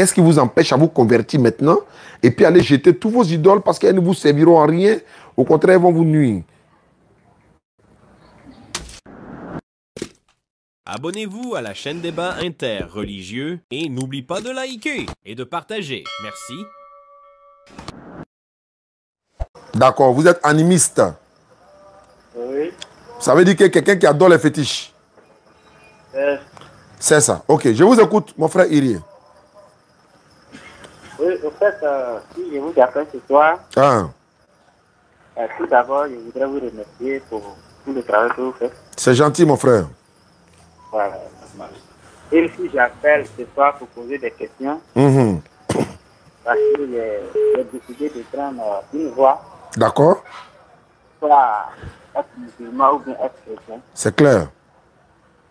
Qu'est-ce qui vous empêche à vous convertir maintenant et puis aller jeter tous vos idoles parce qu'elles ne vous serviront à rien. Au contraire, elles vont vous nuire. Abonnez-vous à la chaîne Débat interreligieux et n'oubliez pas de liker et de partager. Merci. D'accord, vous êtes animiste. Oui. Ça veut dire que quelqu'un qui adore les fétiches. C'est ça. Ok, je vous écoute, mon frère Irie. Oui, au fait, si je vous appelle ce soir, tout d'abord, je voudrais vous remercier pour tout le travail que vous faites. C'est gentil, mon frère. Voilà. Et si j'appelle ce soir pour poser des questions, parce que j'ai décidé de prendre une voie. D'accord. Soit être musulman ou bien être chrétien. C'est clair.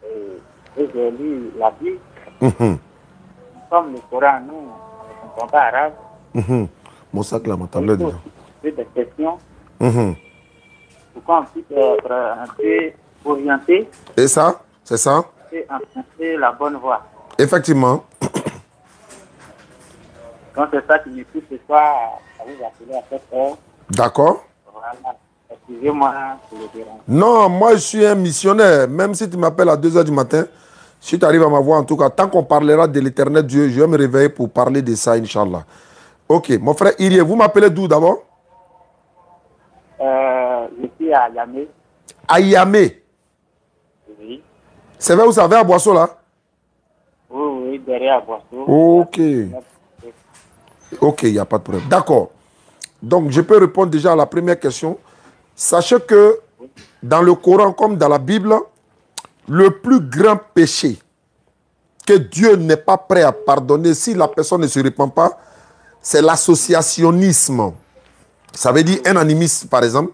Et j'ai lu la Bible. Comme le Coran, nous, on ne comprend pas arabe. Mon sac là, ma tablette. J'ai des questions. Pour qu'on puisse être un peu orienté. Et ça? C'est ça? Et emprunter la bonne voie. Effectivement. Donc c'est ça qui me pousse ce soir à vous appeler à cette heure. D'accord. Voilà. Excusez-moi pour le dérange. Non, moi je suis un missionnaire. Même si tu m'appelles à 2 h du matin, si tu arrives à m'avoir en tout cas, tant qu'on parlera de l'éternel Dieu, je vais me réveiller pour parler de ça, Inch'Allah. Ok, mon frère Irie, vous m'appelez d'où d'abord? Je suis à Yamé. À Yamé? Oui. C'est vrai où ça va à Boisseau là? Oui, derrière Boisseau. Ok. Ok, il n'y a pas de problème. D'accord. Donc, je peux répondre déjà à la première question. Sachez que dans le Coran comme dans la Bible, le plus grand péché que Dieu n'est pas prêt à pardonner si la personne ne se répand pas, c'est l'associationnisme. Ça veut dire un animiste, par exemple,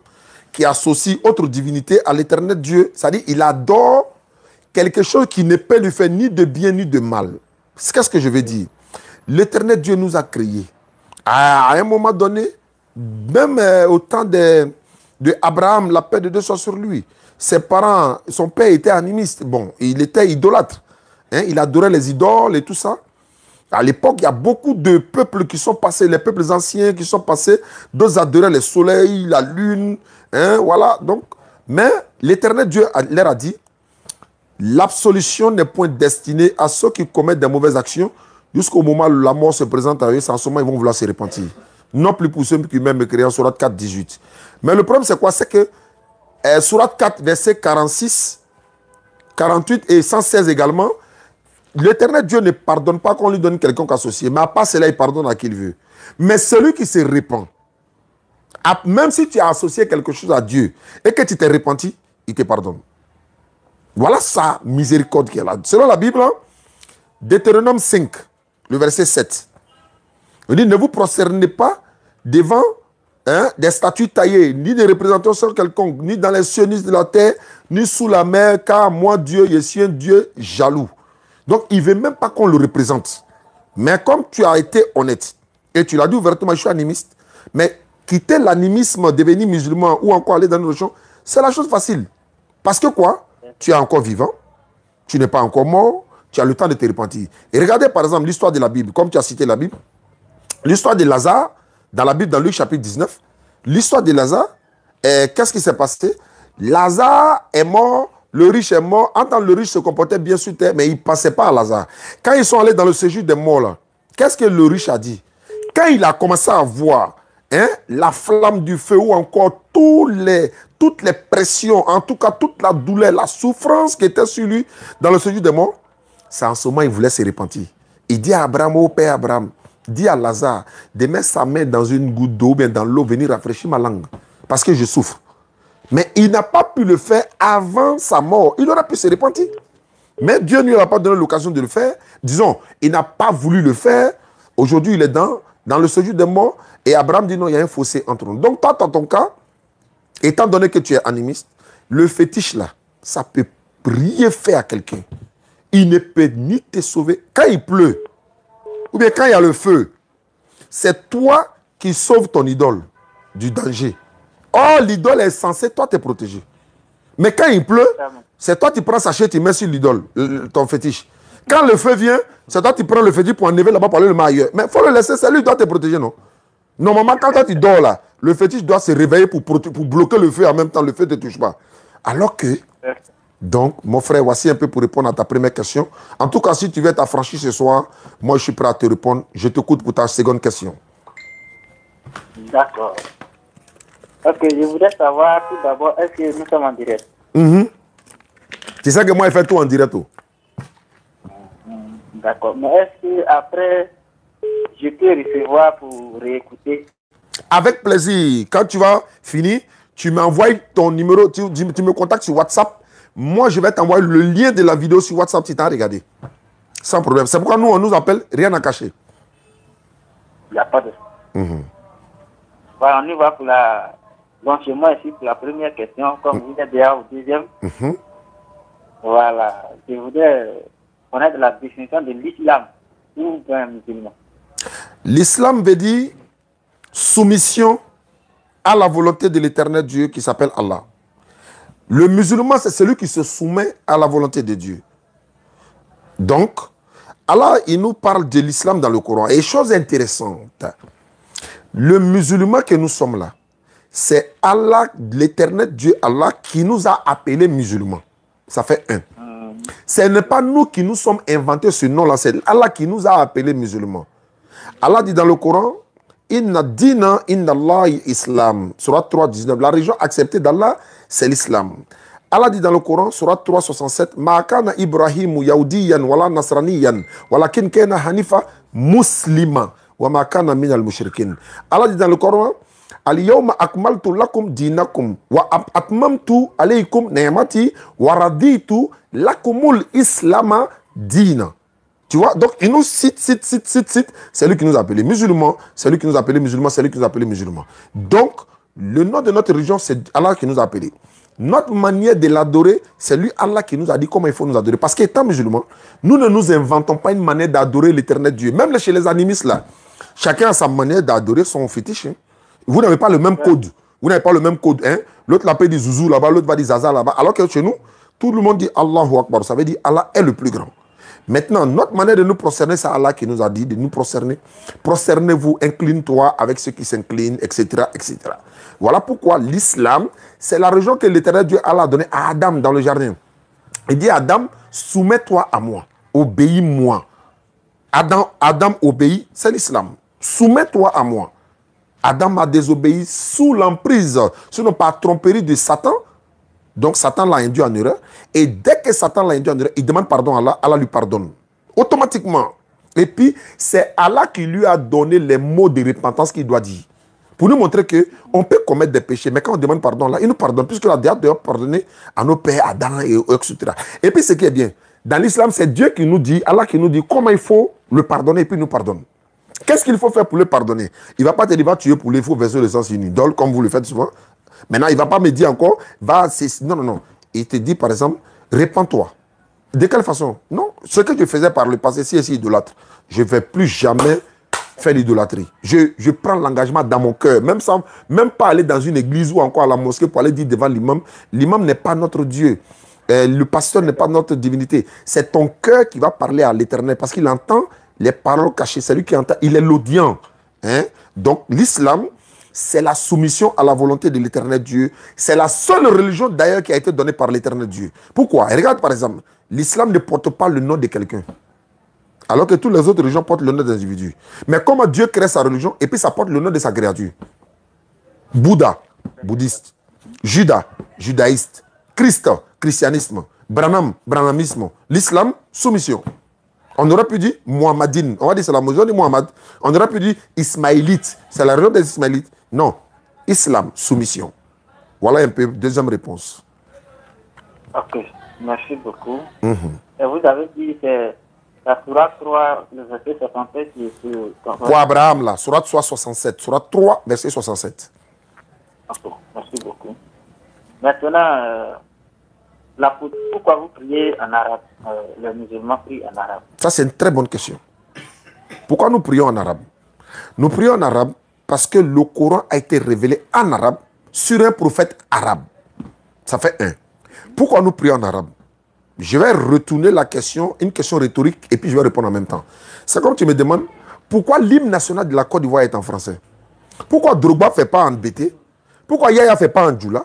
qui associe autre divinité à l'éternel Dieu. C'est-à-dire qu'il adore quelque chose qui ne peut lui faire ni de bien ni de mal. Qu'est-ce que je veux dire? L'éternel Dieu nous a créés. À un moment donné, même au temps de Abraham, la paix de Dieu soit sur lui. Ses parents, son père était animiste. Bon, il était idolâtre. Hein, il adorait les idoles et tout ça. À l'époque, il y a beaucoup de peuples qui sont passés, les peuples anciens qui sont passés. D'autres adoraient le soleil, la lune. Hein, voilà. Donc, mais l'éternel Dieu leur a dit, l'absolution n'est point destinée à ceux qui commettent des mauvaises actions jusqu'au moment où la mort se présente à eux. C'est en ce moment ils vont vouloir se repentir. Non plus pour ceux qui m'aiment créer en Sourate 4, 18. Mais le problème, c'est quoi? C'est que Sourate 4, verset 46, 48 et 116 également, l'éternel Dieu ne pardonne pas qu'on lui donne quelqu'un associé. Mais à part cela, il pardonne à qui il veut. Mais celui qui se répand, même si tu as associé quelque chose à Dieu et que tu t'es repenti, il te pardonne. Voilà sa miséricorde qui est là. Selon la Bible, Deutéronome 5, le verset 7, il dit, ne vous prosternez pas devant des statues taillées, ni des représentations quelconques, ni dans les cieux, ni de la terre, ni sous la mer, car moi, Dieu, je suis un Dieu jaloux. Donc, il ne veut même pas qu'on le représente. Mais comme tu as été honnête, et tu l'as dit ouvertement, je suis animiste, mais quitter l'animisme, devenir musulman ou encore aller dans une religion, c'est la chose facile. Parce que quoi? Tu es encore vivant, tu n'es pas encore mort, tu as le temps de te repentir. Et regardez par exemple l'histoire de la Bible, comme tu as cité la Bible, l'histoire de Lazare, dans la Bible, dans Luc chapitre 19, l'histoire de Lazare, qu'est-ce qui s'est passé? Lazare est mort, le riche est mort. En tant que le riche se comportait bien sur terre, mais il ne passait pas à Lazare. Quand ils sont allés dans le séjour des morts, là, qu'est-ce que le riche a dit? Quand il a commencé à voir la flamme du feu ou encore toutes les pressions, en tout cas toute la douleur, la souffrance qui était sur lui dans le séjour des morts, c'est en ce moment il voulait se repentir. Il dit à Abraham, au père Abraham, dit à Lazare de mettre sa main dans une goutte d'eau, bien dans l'eau, venir rafraîchir ma langue, parce que je souffre. Mais il n'a pas pu le faire avant sa mort. Il aurait pu se repentir. Mais Dieu ne lui a pas donné l'occasion de le faire. Disons, il n'a pas voulu le faire. Aujourd'hui, il est dans le séjour des morts. Et Abraham dit non, il y a un fossé entre nous. Donc, toi, dans ton cas, étant donné que tu es animiste, le fétiche là, ça peut rien faire à quelqu'un. Il ne peut ni te sauver. Quand il pleut, ou bien quand il y a le feu, c'est toi qui sauves ton idole du danger. Or, l'idole est censée, toi, te protéger. Mais quand il pleut, c'est toi qui prends sa chaise, tu mets sur l'idole, ton fétiche. Quand le feu vient, c'est toi qui prends le feu pour enlever là-bas pour aller le mettre ailleurs. Mais il faut le laisser, c'est lui qui doit te protéger, non? Normalement, quand toi tu dors là, le fétiche doit se réveiller pour bloquer le feu en même temps, le feu ne te touche pas. Alors que, donc, mon frère, voici un peu pour répondre à ta première question. En tout cas, si tu veux t'affranchir ce soir, moi je suis prêt à te répondre. Je t'écoute pour ta seconde question. D'accord. Ok, je voudrais savoir tout d'abord, est-ce que nous sommes en direct? Tu sais que moi, je fais tout en direct. D'accord. Mais est-ce qu'après, je peux recevoir pour réécouter? Avec plaisir. Quand tu vas finir, tu m'envoies ton numéro, tu me contactes sur WhatsApp. Moi, je vais t'envoyer le lien de la vidéo sur WhatsApp si tu as regardé. Sans problème. C'est pourquoi nous, on nous appelle rien à cacher. Il n'y a pas de... Voilà, on y va pour la... Donc, chez moi, ici, pour la première question, comme vous êtes déjà au deuxième. Voilà. Je voudrais connaître la définition de l'islam ou d'un musulman. L'islam veut dire soumission à la volonté de l'éternel Dieu qui s'appelle Allah. Le musulman, c'est celui qui se soumet à la volonté de Dieu. Donc, Allah, il nous parle de l'islam dans le Coran. Et chose intéressante, le musulman que nous sommes là, c'est Allah, l'éternel Dieu Allah, qui nous a appelés musulmans. Ça fait un. Ce n'est pas nous qui nous sommes inventés ce nom-là, c'est Allah qui nous a appelés musulmans. Allah dit dans le Coran, Inna dina inna Allah islam. Surat 3, 19. La religion acceptée d'Allah, c'est l'islam. Allah dit dans le Coran, Surat 3, 67, Ma kana Ibrahimu yahudiyan wala nasraniyan, walakin kana hanifa muslima, wa ma kana min al-mushrikin. Allah dit dans le Coran, Al-yawma akmaltu lakum dinakum wa atmamtu alaykum ni'mati wa raditu lakumul islama dina. Tu vois, donc il nous cite. C'est lui qui nous a appelés musulmans, c'est lui qui nous a appelés musulmans, c'est lui qui nous a appelés musulmans. Donc, le nom de notre religion, c'est Allah qui nous a appelés. Notre manière de l'adorer, c'est lui Allah qui nous a dit comment il faut nous adorer. Parce qu'étant musulmans, nous ne nous inventons pas une manière d'adorer l'éternel Dieu. Même chez les animistes là, chacun a sa manière d'adorer son fétiche. Hein. Vous n'avez pas le même code. Vous n'avez pas le même code. Hein? L'autre l'appelle dit Zouzou là-bas, l'autre va dire Zaza là-bas. Alors que chez nous, tout le monde dit Allahu Akbar. Ça veut dire Allah est le plus grand. Maintenant, notre manière de nous prosterner, c'est Allah qui nous a dit de nous prosterner. Prosternez-vous, incline-toi avec ceux qui s'inclinent, etc., etc. Voilà pourquoi l'islam, c'est la religion que l'éternel Dieu Allah a donnée à Adam dans le jardin. Il dit à Adam, soumets-toi à moi, obéis-moi. Adam obéit, c'est l'islam. Soumets-toi à moi. Adam a désobéi sous l'emprise, sous par tromperie de Satan. Donc Satan l'a induit en erreur. Et dès que Satan l'a induit en erreur, il demande pardon à Allah, Allah lui pardonne. Automatiquement. Et puis, c'est Allah qui lui a donné les mots de repentance qu'il doit dire. Pour nous montrer qu'on peut commettre des péchés, mais quand on demande pardon, là, il nous pardonne, puisque la date doit pardonner à nos pères, Adam, et etc. Et puis, ce qui est bien, dans l'islam, c'est Dieu qui nous dit, Allah qui nous dit comment il faut le pardonner, et puis il nous pardonne. Qu'est-ce qu'il faut faire pour le pardonner? Il ne va pas te dire, va tuer pour les faux verser le sang sur une idole, comme vous le faites souvent. Maintenant, il ne va pas me dire encore, non, non, non. Il te dit, par exemple, répands-toi. De quelle façon? Non, ce que je faisais par le passé, si idolâtre, je ne vais plus jamais faire l'idolâtrie. Je prends l'engagement dans mon cœur, même pas aller dans une église ou encore à la mosquée pour aller dire devant l'imam. L'imam n'est pas notre Dieu. Le pasteur n'est pas notre divinité. C'est ton cœur qui va parler à l'Éternel parce qu'il entend les paroles cachées. C'est lui qui entend. Il est l'audient. Hein? Donc, l'islam, c'est la soumission à la volonté de l'Éternel Dieu. C'est la seule religion d'ailleurs qui a été donnée par l'Éternel Dieu. Pourquoi? Regarde par exemple, l'islam ne porte pas le nom de quelqu'un. Alors que toutes les autres religions portent le nom d'individus. Mais comment Dieu crée sa religion et puis ça porte le nom de sa créature? Bouddha, bouddhiste. Judas, judaïste. Christ, christianisme. Branham, branhamisme. L'islam, soumission. On aurait pu dire Muhammadine. On va dire c'est la religion de Muhammad. On aurait pu dire Ismaélite. C'est la religion des Ismaélites. Non. Islam, soumission. Voilà un peu deuxième réponse. Ok. Merci beaucoup. Et vous avez dit que la Surat 3, le verset 67, qui est sur... Pour Abraham, là, Surat 67. Surat 3, verset 67. Ok. Merci beaucoup. Maintenant, pourquoi vous priez en arabe? Les musulmans prient en arabe. Ça, c'est une très bonne question. Pourquoi nous prions en arabe? Nous prions en arabe parce que le Coran a été révélé en arabe sur un prophète arabe. Ça fait un. Pourquoi nous prions en arabe? je vais retourner la question, une question rhétorique, et puis je vais répondre en même temps. C'est comme tu me demandes, pourquoi l'hymne national de la Côte d'Ivoire est en français? Pourquoi Drogba ne fait pas en BT? Pourquoi Yaya ne fait pas en Djoula?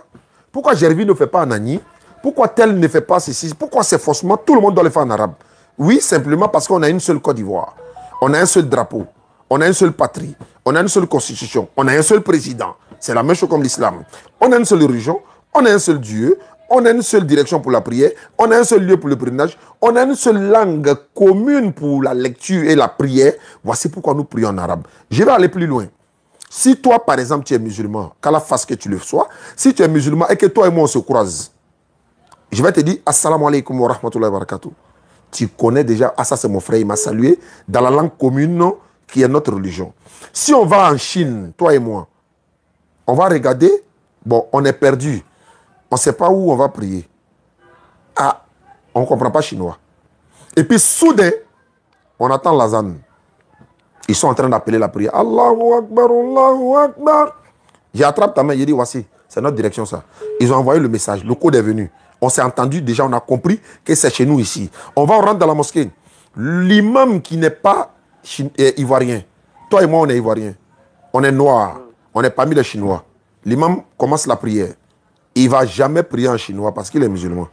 Pourquoi Gervais ne fait pas en Agni? Pourquoi tel ne fait pas ceci? Pourquoi c'est forcément tout le monde doit le faire en arabe? Oui, simplement parce qu'on a une seule Côte d'Ivoire. On a un seul drapeau. On a une seule patrie. On a une seule constitution. On a un seul président. C'est la même chose comme l'islam. On a une seule religion. On a un seul Dieu. On a une seule direction pour la prière. On a un seul lieu pour le pèlerinage. On a une seule langue commune pour la lecture et la prière. Voici pourquoi nous prions en arabe. Je vais aller plus loin. Si toi, par exemple, tu es musulman, qu'à la face que tu le sois, si tu es musulman et que toi et moi on se croise, je vais te dire Assalamu alaikum wa rahmatullahi wa barakatuh. Tu connais déjà, ah ça c'est mon frère, il m'a salué dans la langue commune non, qui est notre religion. Si on va en Chine, toi et moi, on va regarder, bon, on est perdu. On ne sait pas où on va prier. Ah, on ne comprend pas chinois. Et puis soudain, on attend l'azan. Ils sont en train d'appeler la prière. Allahu Akbar, Allahu Akbar. J'attrape ta main, j'ai dit, voici, c'est notre direction ça. Ils ont envoyé le message, le code est venu. On s'est entendu déjà, on a compris que c'est chez nous ici. On va, on rentre dans la mosquée. L'imam qui n'est pas ivoirien, toi et moi on est ivoirien, on est noir, on est parmi les Chinois. L'imam commence la prière. Il ne va jamais prier en chinois parce qu'il est musulman.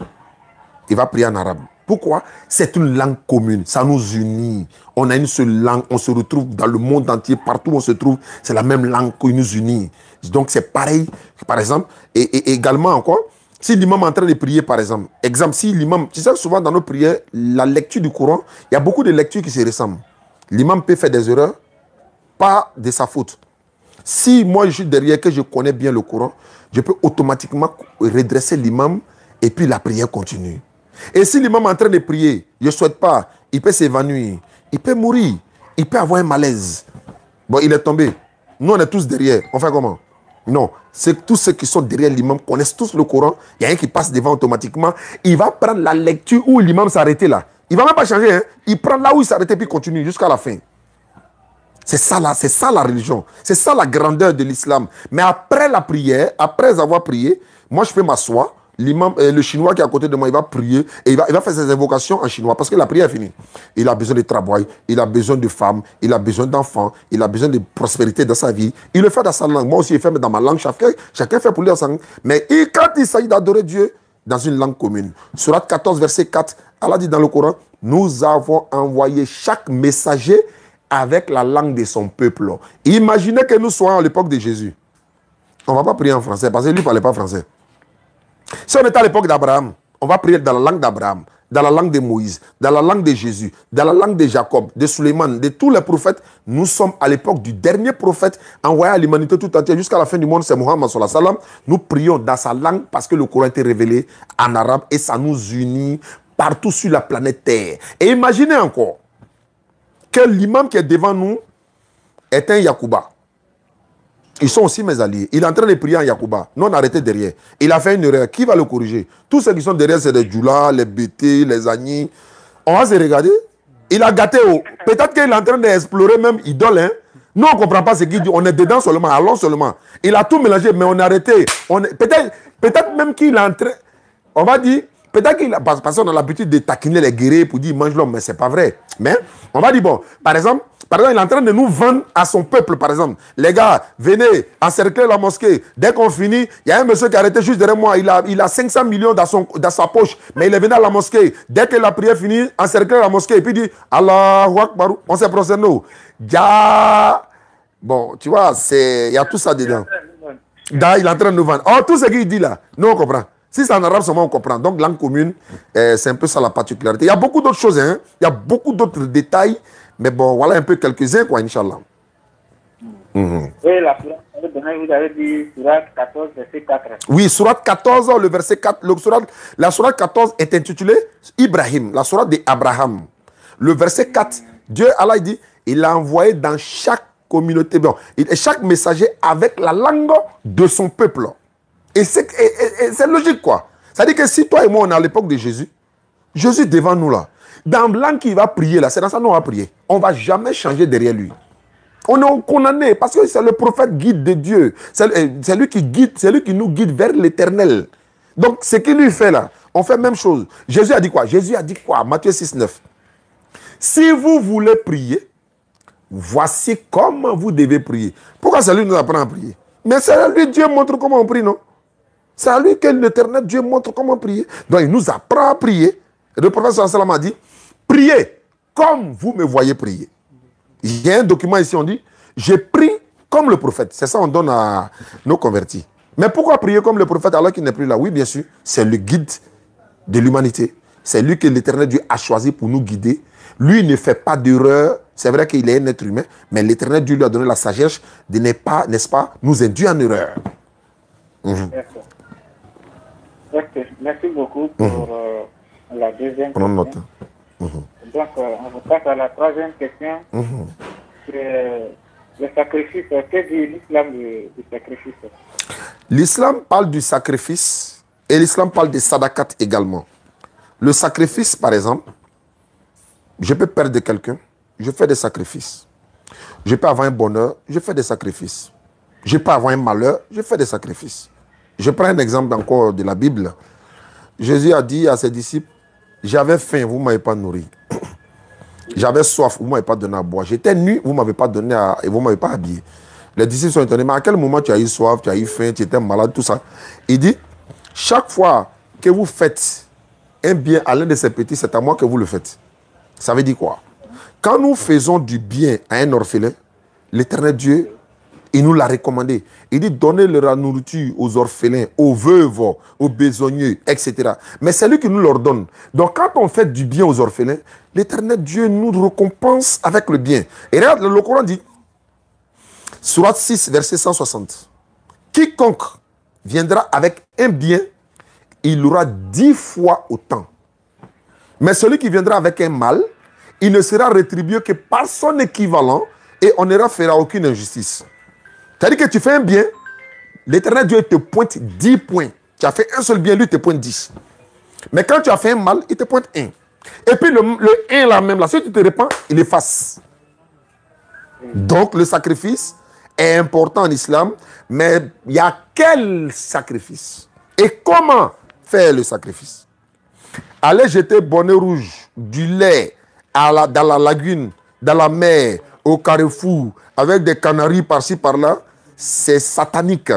Il va prier en arabe. Pourquoi? C'est une langue commune, ça nous unit. On a une seule langue, on se retrouve dans le monde entier, partout où on se trouve, c'est la même langue qui nous unit. Donc c'est pareil, par exemple, et également encore, si l'imam est en train de prier, par exemple, si l'imam, tu sais souvent dans nos prières, la lecture du Coran, il y a beaucoup de lectures qui se ressemblent. L'imam peut faire des erreurs, pas de sa faute. Si moi je suis derrière, que je connais bien le Coran, je peux automatiquement redresser l'imam et puis la prière continue. Et si l'imam est en train de prier, je ne souhaite pas, il peut s'évanouir, il peut mourir, il peut avoir un malaise. Bon, il est tombé. Nous, on est tous derrière. On fait comment? Non. C'est tous ceux qui sont derrière l'imam connaissent tous le Coran. Il y a un qui passe devant automatiquement. Il va prendre la lecture où l'imam s'est arrêté là. Il ne va même pas changer. Hein? Il prend là où il s'est arrêté puis il continue jusqu'à la fin. C'est ça la religion. C'est ça la grandeur de l'islam. Mais après la prière, après avoir prié, moi je peux m'asseoir. L'imam, le chinois qui est à côté de moi, il va prier et il va faire ses invocations en chinois parce que la prière est finie. Il a besoin de travail, il a besoin de femmes, il a besoin d'enfants, il a besoin de prospérité dans sa vie. Il le fait dans sa langue. Moi aussi, je fais dans ma langue. Chacun fait pour lui dans sa langue. Mais quand il s'agit d'adorer Dieu dans une langue commune, Sourate 14, verset 4, Allah dit dans le Coran, nous avons envoyé chaque messager avec la langue de son peuple. Imaginez que nous soyons à l'époque de Jésus. On ne va pas prier en français parce que lui ne parlait pas français. Si on est à l'époque d'Abraham, on va prier dans la langue d'Abraham, dans la langue de Moïse, dans la langue de Jésus, dans la langue de Jacob, de Suleiman, de tous les prophètes. Nous sommes à l'époque du dernier prophète envoyé à l'humanité tout entière jusqu'à la fin du monde, c'est Muhammad sallallahu alayhi wa sallam. Nous prions dans sa langue parce que le Coran a été révélé en arabe et ça nous unit partout sur la planète Terre. Et imaginez encore que l'imam qui est devant nous est un Yacouba. Ils sont aussi mes alliés. Il est en train de prier en Yacouba. Nous, on a arrêté derrière. Il a fait une erreur. Qui va le corriger? Tous ceux qui sont derrière, c'est les Djoula, les BT, les Agni. On va se regarder. Il a gâté. Peut-être qu'il est en train d'explorer même idole. Hein? Nous, on ne comprend pas ce qu'il dit. On est dedans seulement, allons seulement. Il a tout mélangé, mais on a arrêté. Peut-être même qu'il est en train... On va dire... Peut-être qu'il a... Parce qu'on a l'habitude de taquiner les guerriers pour dire « mange l'homme », mais ce n'est pas vrai. Mais on va dire, bon, par exemple, il est en train de nous vendre à son peuple, par exemple. Les gars, venez, encercler la mosquée. Dès qu'on finit, il y a un monsieur qui a arrêté juste derrière moi. Il a 500 millions dans sa poche, mais il est venu à la mosquée. Dès que la prière finit, encercler la mosquée et puis dit « Allahu Akbar », on s'est prosterné. Bon, tu vois, il y a tout ça dedans. Il est en train de nous vendre. Oh, tout ce qu'il dit là, nous on comprend. Si c'est en arabe seulement, on comprend. Donc, langue commune, c'est un peu ça la particularité. Il y a beaucoup d'autres choses, hein. Il y a beaucoup d'autres détails. Mais bon, voilà un peu quelques-uns, quoi, Inch'Allah. Et la sourate, vous avez dit sourate 14, verset 4. Oui, sourate 14, le verset 4. La sourate 14 est intitulée Ibrahim, la sourate d'Abraham. Le verset 4, Dieu, Allah, dit, il a envoyé dans chaque communauté, bon, chaque messager avec la langue de son peuple. Et c'est logique, quoi. C'est-à-dire que si toi et moi, on est à l'époque de Jésus, Jésus devant nous, là, dans le langue qu'il va prier, là, c'est dans ça qu'on va prier. On ne va jamais changer derrière lui. On est condamné parce que c'est le prophète guide de Dieu. C'est lui qui guide, c'est lui qui nous guide vers l'éternel. Donc, ce qu'il lui fait là, On fait la même chose. Jésus a dit quoi? Jésus a dit quoi? Matthieu 6, 9. Si vous voulez prier, voici comment vous devez prier. Pourquoi c'est lui qui nous apprend à prier? Mais c'est à lui Dieu montre comment on prie, non? C'est à lui que l'Éternel Dieu montre comment prier. Donc il nous apprend à prier. Et le prophète sallallahu alayhi wa sallam a dit, priez comme vous me voyez prier. Il y a un document ici, on dit, je prie comme le prophète. C'est ça on donne à nos convertis. Mais pourquoi prier comme le prophète alors qu'il n'est plus là? Oui, bien sûr, c'est le guide de l'humanité. C'est lui que l'Éternel Dieu a choisi pour nous guider. Lui ne fait pas d'erreur. C'est vrai qu'il est un être humain, mais l'Éternel Dieu lui a donné la sagesse de ne pas, n'est-ce pas, nous induire en erreur. Merci beaucoup pour la deuxième question. Donc, on passe à la troisième question. Le sacrifice. Que dit l'islam du sacrifice? L'islam parle du sacrifice et l'islam parle des sadakat également. Le sacrifice, par exemple, je peux perdre quelqu'un, je fais des sacrifices. Je peux avoir un bonheur, je fais des sacrifices. Je peux avoir un malheur, je fais des sacrifices. Je prends un exemple encore de la Bible. Jésus a dit à ses disciples, j'avais faim, vous ne m'avez pas nourri. J'avais soif, vous ne m'avez pas donné à boire. J'étais nu, vous ne m'avez pas donné et vous ne m'avez pas habillé. Les disciples sont étonnés, mais à quel moment tu as eu soif, tu as eu faim, tu étais malade, tout ça. Il dit, chaque fois que vous faites un bien à l'un de ces petits, c'est à moi que vous le faites. Ça veut dire quoi? Quand nous faisons du bien à un orphelin, l'Éternel Dieu, il nous l'a recommandé. Il dit, donnez la nourriture aux orphelins, aux veuves, aux besogneux, etc. Mais c'est lui qui nous leur donne. Donc quand on fait du bien aux orphelins, l'Éternel Dieu nous récompense avec le bien. Et regarde, le Coran dit, Sourate 6, verset 160. Quiconque viendra avec un bien, il aura 10 fois autant. Mais celui qui viendra avec un mal, il ne sera rétribué que par son équivalent et on ne fera aucune injustice. C'est-à-dire que tu fais un bien, l'Éternel Dieu te pointe 10 points. Tu as fait un seul bien, lui te pointe 10. Mais quand tu as fait un mal, il te pointe 1. Et puis le 1 là même, là, si tu te répands, il efface. Donc le sacrifice est important en islam, mais il y a quel sacrifice? Et comment faire le sacrifice? Aller jeter bonnet rouge, du lait dans la lagune, dans la mer, au carrefour, avec des canaris par-ci, par-là, c'est satanique.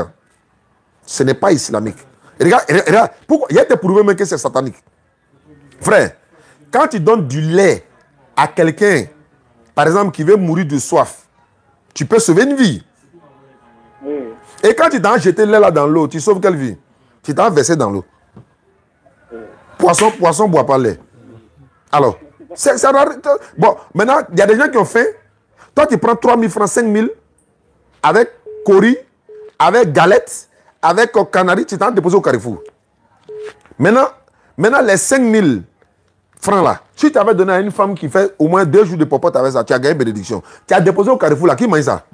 Ce n'est pas islamique. Regarde, pourquoi? Il y a été prouvé même que c'est satanique. Frère, quand tu donnes du lait à quelqu'un, par exemple, qui veut mourir de soif, tu peux sauver une vie. Et quand tu t'en jeté le lait là dans l'eau, tu sauves quelle vie? Tu t'en versé dans l'eau. Poisson boit pas lait. Alors, bon, maintenant, il y a des gens qui ont faim. Toi, tu prends 3 000 francs, 5 000 avec cori, avec galette, avec canari, tu t'en déposes au carrefour. Maintenant, les 5 000 francs là, si tu avais donné à une femme qui fait au moins 2 jours de popote avec ça, tu as gagné bénédiction. Tu as déposé au carrefour là, qui mange ça?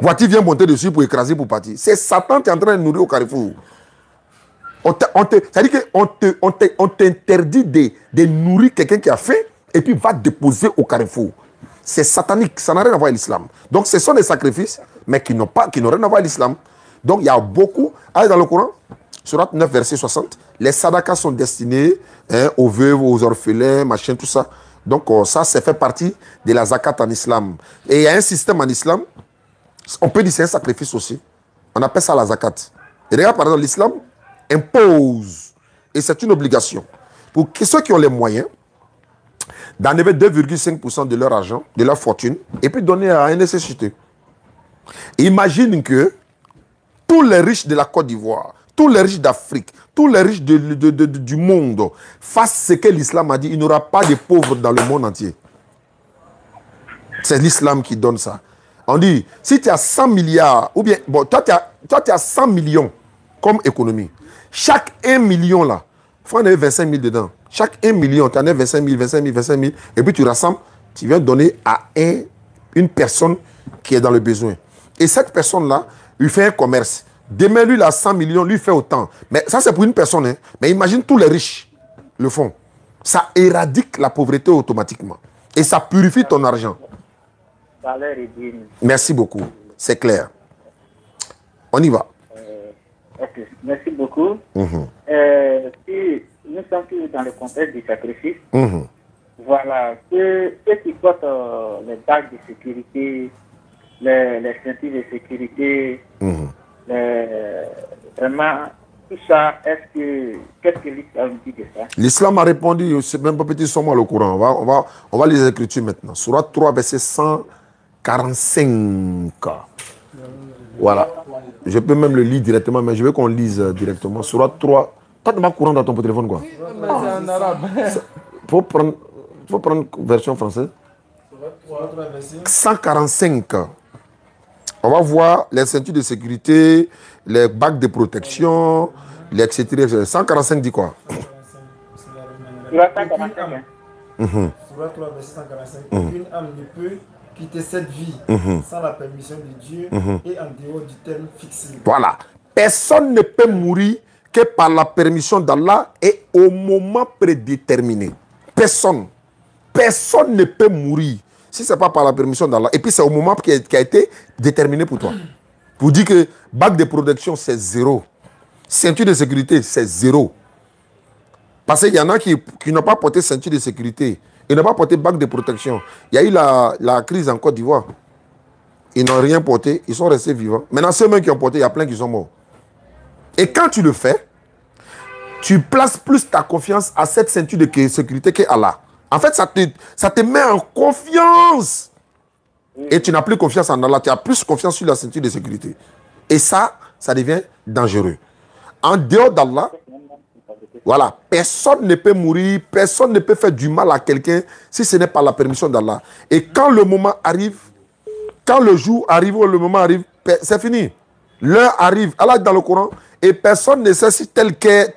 Voiture vient monter dessus pour écraser, pour partir. C'est Satan qui est en train de nourrir au carrefour. C'est-à-dire qu'on t'interdit de nourrir quelqu'un qui a faim et puis va déposer au carrefour. C'est satanique, ça n'a rien à voir avec l'islam. Donc ce sont des sacrifices, mais qui n'ont rien à voir avec l'islam. Donc il y a beaucoup. Allez dans le Coran, Sourate 9, verset 60, les sadakas sont destinés aux veuves, aux orphelins, machin, tout ça. Donc ça fait partie de la zakat en islam. Et il y a un système en islam, on peut dire c'est un sacrifice aussi. On appelle ça la zakat. Et regarde par exemple, l'islam impose, et c'est une obligation, pour ceux qui ont les moyens, d'enlever 2,5% de leur argent, de leur fortune, et puis donner à un nécessité. Imagine que tous les riches de la Côte d'Ivoire, tous les riches d'Afrique, tous les riches du monde fassent ce que l'islam a dit, il n'y aura pas de pauvres dans le monde entier. C'est l'islam qui donne ça. On dit, si tu as 100 milliards, ou bien, bon, toi tu as 100 millions comme économie. Chaque 1 million là, il faut en avoir 25 000 dedans. Chaque 1 million, tu en as 25 000, 25 000, 25 000. Et puis tu rassembles, tu viens donner à une personne qui est dans le besoin. Et cette personne-là, lui fait un commerce. Demain, lui, il a 100 millions, lui fait autant. Mais ça, c'est pour une personne. Hein. Mais imagine tous les riches le font. Ça éradique la pauvreté automatiquement. Et ça purifie ton argent. Merci beaucoup. C'est clair. On y va. Ok, merci beaucoup. Si nous sommes toujours dans le contexte du sacrifice, voilà, ceux qui portent les bagues de sécurité, les ceintures de sécurité, vraiment, tout ça, qu'est-ce que l'islam dit de ça? L'islam a répondu, c'est même pas petit, sommes le courant. On va lire les Écritures maintenant. Surat 3, verset 145. Voilà. Je peux même le lire directement, mais je veux qu'on lise directement. Surat 3. T'as de ma courant dans ton téléphone, quoi? Oui, mais c'est en arabe. Faut prendre version française. 145. On va voir les ceintures de sécurité, les bagues de protection, les etc. 145 dit quoi? Surat 145. Surat 3, verset 145. Aucune âme ne peut quitter cette vie sans la permission de Dieu et en dehors du terme fixé. Voilà. Personne ne peut mourir que par la permission d'Allah et au moment prédéterminé. Personne. Personne ne peut mourir si ce n'est pas par la permission d'Allah. Et puis c'est au moment qui a été déterminé pour toi. Pour dire que bague de protection, c'est 0. Ceinture de sécurité, c'est 0. Parce qu'il y en a qui n'ont pas porté ceinture de sécurité. Ils n'ont pas porté bague de protection. Il y a eu la crise en Côte d'Ivoire. Ils n'ont rien porté. Ils sont restés vivants. Maintenant, ceux-mêmes qui ont porté, il y a plein qui sont morts. Et quand tu le fais, tu places plus ta confiance à cette ceinture de sécurité qu'Allah. En fait, ça te met en confiance. Et tu n'as plus confiance en Allah. Tu as plus confiance sur la ceinture de sécurité. Et ça devient dangereux. En dehors d'Allah, voilà, personne ne peut mourir, personne ne peut faire du mal à quelqu'un si ce n'est pas la permission d'Allah. Et quand le moment arrive, quand le jour arrive ou le moment arrive, c'est fini. L'heure arrive. Allah est dans le Coran. Et personne ne sait si tel qu'elle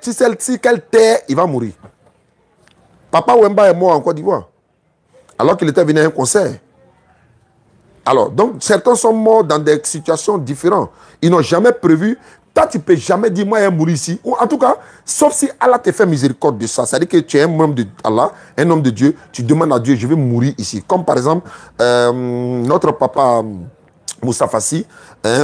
terre, il va mourir. Papa Wemba est mort en Côte d'Ivoire. Alors qu'il était venu à un concert. Alors, donc, certains sont morts dans des situations différentes. Ils n'ont jamais prévu. Toi, tu ne peux jamais dire, moi, il vais mourir ici. Ou en tout cas, sauf si Allah te fait miséricorde de ça. C'est-à-dire que tu es un homme de Allah, un homme de Dieu. Tu demandes à Dieu, je vais mourir ici. Comme par exemple, notre papa Moussa Fassi,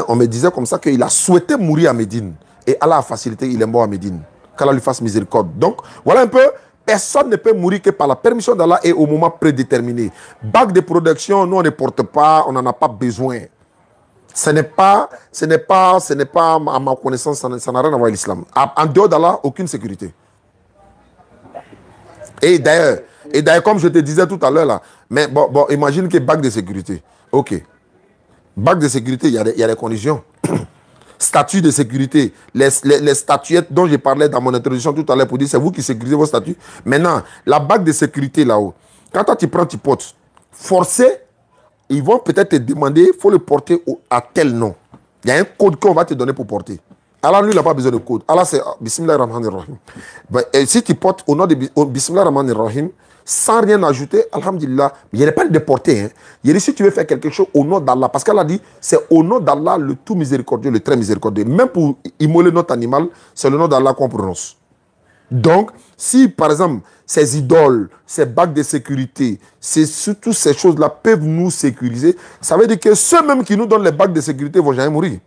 on me disait comme ça qu'il a souhaité mourir à Médine. Et Allah a facilité, il est mort à Médine. Qu'Allah lui fasse miséricorde. Donc, voilà un peu. Personne ne peut mourir que par la permission d'Allah et au moment prédéterminé. Bague de protection, nous on ne porte pas, on n'en a pas besoin. Ce n'est pas, à ma connaissance, ça n'a rien à voir avec l'islam. En dehors d'Allah, aucune sécurité. Et d'ailleurs, comme je te disais tout à l'heure là, mais bon, imagine que bague de sécurité. Ok. Bague de sécurité, il y a des conditions. Statut de sécurité, les statuettes dont je parlais dans mon introduction tout à l'heure pour dire c'est vous qui sécurisez vos statuts. Maintenant, la bague de sécurité là-haut, quand toi tu prends, tu portes, forcé, ils vont peut-être te demander, il faut le porter à tel nom. Il y a un code qu'on va te donner pour porter. Allah, lui, il n'a pas besoin de code. Allah, c'est Bismillah ar-Rahman ar-Rahim. Et si tu portes au nom de Bismillah ar-Rahman ar-Rahim, sans rien ajouter, alhamdulillah, il n'y a pas de portée. Hein. Il y a dit, si tu veux faire quelque chose au nom d'Allah, parce qu'elle a dit, c'est au nom d'Allah le tout miséricordieux, le très miséricordieux. Même pour immoler notre animal, c'est le nom d'Allah qu'on prononce. Donc, si par exemple, ces idoles, ces bagues de sécurité, toutes ces choses-là peuvent nous sécuriser, ça veut dire que ceux-mêmes qui nous donnent les bagues de sécurité ne vont jamais mourir.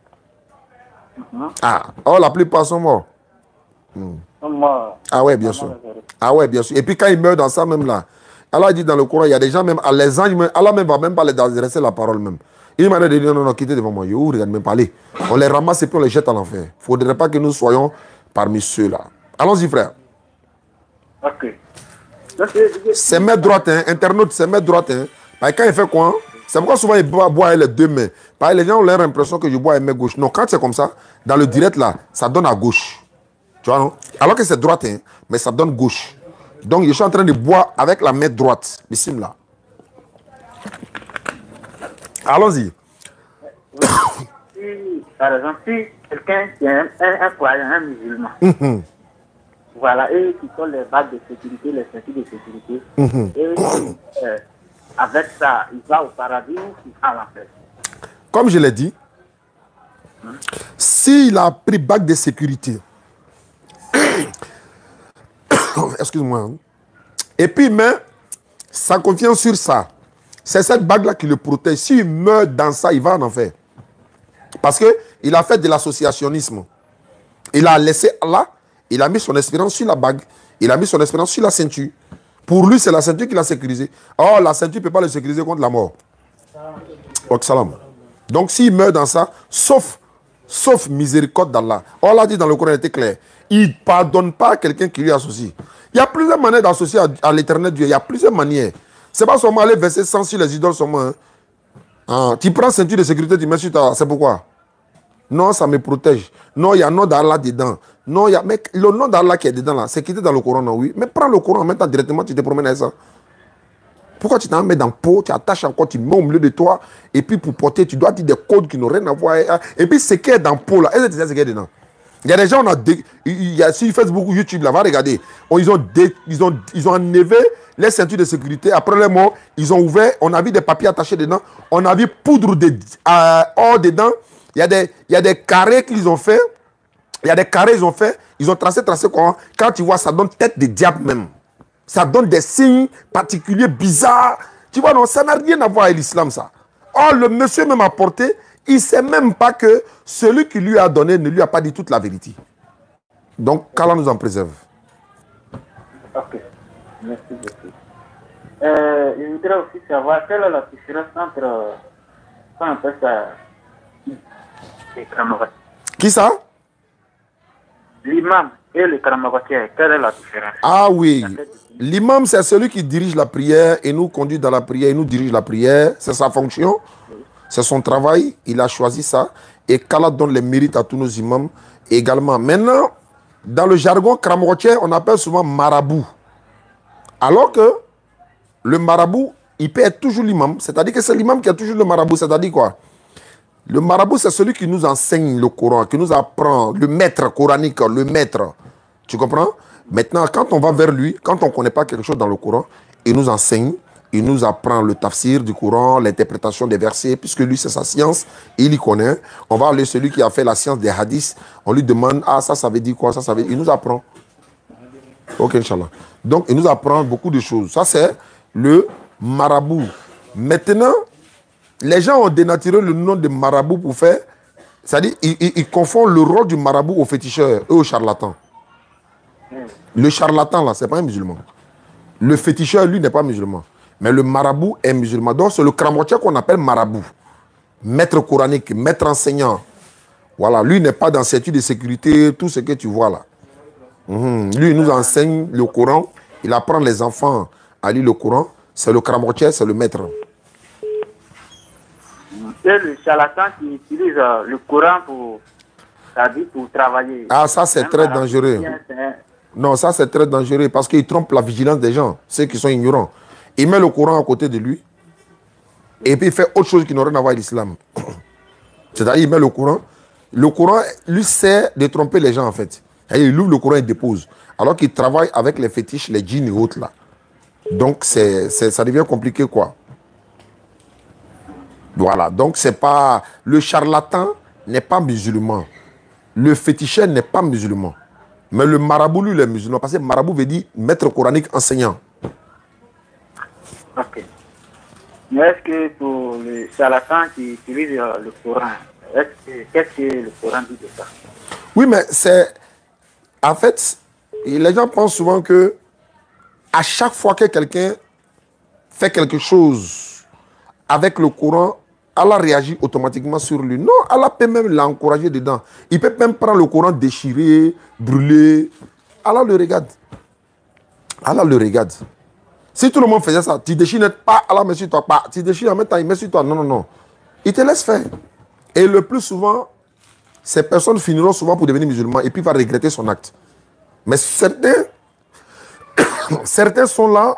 La plupart sont morts. Ah ouais, bien sûr. Ah ouais, bien sûr. Et puis quand ils meurent dans ça même là, Allah dit dans le Coran, il y a des gens même, les anges, Allah même va même pas les adresser la parole même. Il m'a dit non, quittez devant moi. Regarde même pas aller. On les ramasse et puis on les jette à l'enfer. Il ne faudrait pas que nous soyons parmi ceux-là. Allons-y, frère. Ok. C'est main droite, hein. Internaute, c'est main droite. Hein. Parce que quand il fait quoi, c'est pourquoi souvent il boit avec les deux mains. Parce que les gens ont l'impression que je bois avec main gauche. Non, quand c'est comme ça, dans le direct là, ça donne à gauche. Tu vois, non? Alors que c'est droite, hein, mais ça donne gauche. Donc, je suis en train de boire avec la main droite. Bismillah. Allons-y. Par exemple, si quelqu'un qui est un croyant, un musulman, voilà, et qui sont les bagues de sécurité, les ceintures de sécurité, et avec ça, il va au paradis ou il va à l'enfer. Comme je l'ai dit, s'il a pris bague de sécurité, excuse-moi, et puis il met sa confiance sur ça, c'est cette bague-là qui le protège. S'il meurt dans ça, il va en enfer. Parce qu'il a fait de l'associationnisme. Il a laissé Allah, il a mis son espérance sur la bague, il a mis son espérance sur la ceinture. Pour lui, c'est la ceinture qui l'a sécurisé. Oh, la ceinture ne peut pas le sécuriser contre la mort. Donc, s'il meurt dans ça, sauf miséricorde d'Allah. Allah dit dans le Coran, il était clair. Il ne pardonne pas quelqu'un qui lui associe. Il y a plusieurs manières d'associer à l'éternel Dieu. Il y a plusieurs manières. Ce n'est pas seulement aller verser 100 sur les idoles seulement. Tu prends ceinture de sécurité, tu mets sur ta... C'est pourquoi? Non, ça me protège. Non, il y a le nom d'Allah dedans. Non, il y a... Mais le nom d'Allah qui est dedans là, c'est qui était dans le Coran, non, oui. Mais prends le Coran, maintenant directement, tu te promènes avec ça. Pourquoi tu t'en mets dans le pot, tu attaches encore, tu mets au milieu de toi, et puis pour porter, tu dois dire des codes qui n'ont rien à voir. Et puis ce qui est dans le pot là, est-ce que tu sais ce qui est dedans? Il y a des gens, il y a sur Facebook ou YouTube, là, va regarder. Ils ont enlevé les ceintures de sécurité. Après les morts, ils ont ouvert, on a vu des papiers attachés dedans, on a vu poudre or dedans. Il y a des carrés qu'ils ont fait. Il y a des carrés qu'ils ont fait. Ils ont tracé quoi. Quand tu vois, ça donne tête de diable même. Ça donne des signes particuliers, bizarres. Tu vois, non, ça n'a rien à voir avec l'islam, ça. Or, le monsieur même a porté, il ne sait même pas que celui qui lui a donné ne lui a pas dit toute la vérité. Donc, qu'Allah nous en préserve. Ok, merci beaucoup. Je voudrais aussi savoir quelle est la différence entre, comment on appelle ça, les Karamawati. Qui ça? L'imam et le Karamawati, quelle est la différence? Ah oui, l'imam c'est celui qui dirige la prière et nous conduit dans la prière, il nous dirige la prière, c'est sa fonction. C'est son travail, il a choisi ça. Et qu'Allah donne les mérites à tous nos imams également. Maintenant, dans le jargon kramotien, on appelle souvent marabout. Alors que le marabout, il peut être toujours l'imam. C'est-à-dire que c'est l'imam qui est toujours le marabout. C'est-à-dire quoi? Le marabout, c'est celui qui nous enseigne le Coran, qui nous apprend, le maître coranique, le maître. Tu comprends? Maintenant, quand on va vers lui, quand on ne connaît pas quelque chose dans le Coran, il nous enseigne. Il nous apprend le tafsir du Coran, l'interprétation des versets, puisque lui, c'est sa science, il y connaît. On va aller celui qui a fait la science des hadiths, on lui demande, ah, ça veut dire quoi, ça veut dire... Il nous apprend. Ok, Inch'Allah. Donc, il nous apprend beaucoup de choses. Ça, c'est le marabout. Maintenant, les gens ont dénaturé le nom de marabout pour faire... C'est-à-dire, ils confondent le rôle du marabout au féticheur et au charlatan. Le charlatan, là, ce n'est pas un musulman. Le féticheur, lui, n'est pas musulman. Mais le marabout est musulman. Donc, c'est le kramotien qu'on appelle marabout. Maître coranique, maître enseignant. Voilà, lui n'est pas dans cette de sécurité, tout ce que tu vois là. Lui, il nous enseigne le Coran. Il apprend les enfants à lire le Coran. C'est le kramotien, c'est le maître. C'est le charlatan qui utilise le Coran pour travailler. Ah, ça, c'est très dangereux. Non, ça, c'est très dangereux parce qu'il trompe la vigilance des gens, ceux qui sont ignorants. Il met le Coran à côté de lui et puis il fait autre chose qui n'a rien à voir avec l'islam. C'est-à-dire, il met le Coran. Le Coran, lui, sert de tromper les gens, en fait. Et il ouvre le Coran et dépose. Alors qu'il travaille avec les fétiches, les djinns et autres, là. Donc, ça devient compliqué, quoi. Voilà. Donc, c'est pas... Le charlatan n'est pas musulman. Le féticheur n'est pas musulman. Mais le marabout, lui, il est musulman. Parce que marabout veut dire maître coranique enseignant. Ok. Mais est-ce que pour le charlatan qui utilise le Coran, qu'est-ce que le Coran dit de ça? Oui, mais c'est... En fait, les gens pensent souvent que à chaque fois que quelqu'un fait quelque chose avec le Coran, Allah réagit automatiquement sur lui. Non, Allah peut même l'encourager dedans. Il peut même prendre le Coran, déchirer, brûler. Allah le regarde. Allah le regarde. Si tout le monde faisait ça, tu déchires pas, Allah met sur toi, pas. Tu déchires en même temps, il met sur toi. Non, non, non. Il te laisse faire. Et le plus souvent, ces personnes finiront souvent pour devenir musulmans et puis va regretter son acte. Mais certains sont là,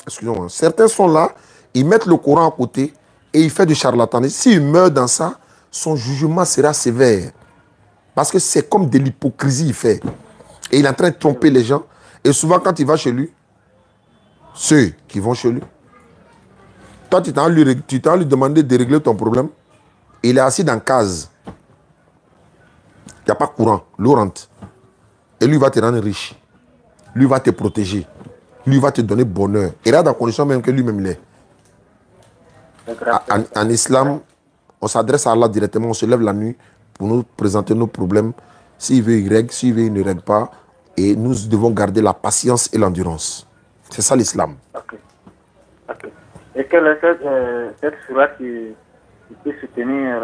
excusez-moi, certains sont là, ils mettent le Coran à côté et ils font du charlatanisme. S'il meurt dans ça, son jugement sera sévère. Parce que c'est comme de l'hypocrisie il fait. Et il est en train de tromper les gens. Et souvent quand il va chez lui, ceux qui vont chez lui, toi tu t'as lui demander de régler ton problème, il est assis dans une case. Il n'y a pas de courant, l'eau rentre. Et lui va te rendre riche. Lui va te protéger. Lui va te donner bonheur. Et là, dans la condition même que lui-même l'est. En islam, on s'adresse à Allah directement, on se lève la nuit pour nous présenter nos problèmes. S'il veut, il règle. S'il veut, il ne règle pas. Et nous devons garder la patience et l'endurance. C'est ça l'islam. Ok. Ok. Et quelle est cette sourate qui peut soutenir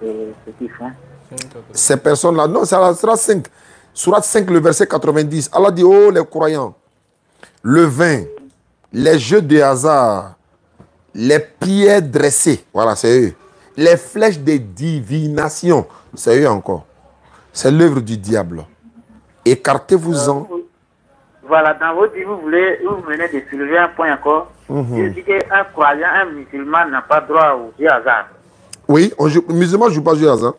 ce qu'ils font? Ces personnes-là, non, c'est la sourate 5. Sourate 5, le verset 90. Allah dit, oh les croyants, le vin, les jeux de hasard, les pierres dressées, voilà, c'est eux. Les flèches de divination, c'est eux encore. C'est l'œuvre du diable. Écartez-vous-en. Voilà, dans votre dit, vous venez de soulever un point encore. Vous dites qu'un croyant, un musulman n'a pas droit au jeu hasard. Oui, les musulmans ne jouent pas au jeu hasard.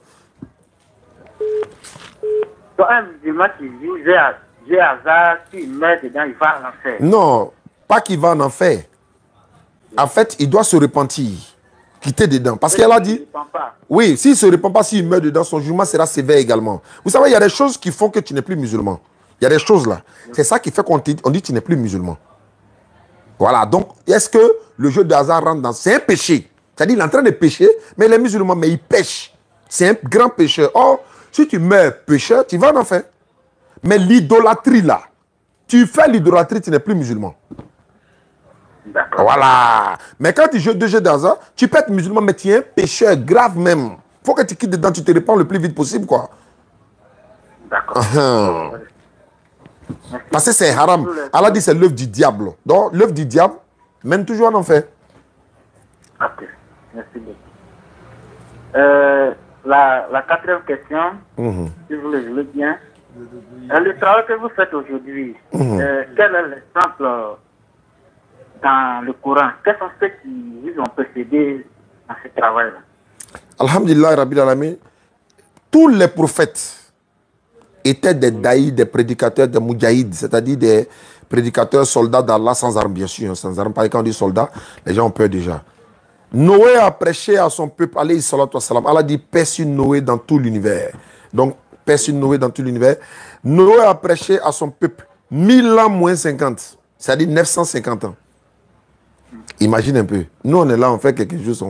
Donc un musulman qui joue jeu hasard, s'il meurt dedans, il va en enfer. Non, pas qu'il va en enfer. En fait, il doit se repentir. Quitter dedans. Parce qu'elle a dit... Oui, s'il ne se repent pas, s'il meurt dedans, son jugement sera sévère également. Vous savez, il y a des choses qui font que tu n'es plus musulman. Il y a des choses là. C'est ça qui fait qu'on dit que tu n'es plus musulman. Voilà. Donc, est-ce que le jeu de hasard rentre dans... C'est un péché. C'est-à-dire, il est en train de pécher, mais les musulmans, mais ils pêchent. C'est un grand pécheur. Or, si tu meurs pécheur, tu vas en enfer. Mais l'idolâtrie là, tu fais l'idolâtrie, tu n'es plus musulman. Voilà. Mais quand tu joues deux jeux de hasard, tu peux être musulman, mais tu es un pécheur grave même. Il faut que tu quittes dedans, tu te répands le plus vite possible, quoi. D'accord. Parce que c'est haram. Allah dit c'est l'œuvre du diable. Donc, l'œuvre du diable mène toujours en enfer. Ok. Merci beaucoup. La quatrième question, si vous le voulez bien. Le travail que vous faites aujourd'hui, quel est l'exemple dans le Coran? Quels sont ceux qui vous ont précédé dans ce travail-là? Alhamdulillah, Rabbil Alamin, tous les prophètes étaient des daïs, des prédicateurs, des moudjahid, c'est-à-dire des prédicateurs soldats d'Allah sans armes, bien sûr. Sans armes, parce que quand on dit soldat, les gens ont peur déjà. Noé a prêché à son peuple, alayhi salatu wassalam. Allah dit paix sur Noé dans tout l'univers. Donc, paix sur Noé dans tout l'univers. Noé a prêché à son peuple 1000 ans moins 50, c'est-à-dire 950 ans. Imagine un peu. Nous, on est là, on fait quelque chose.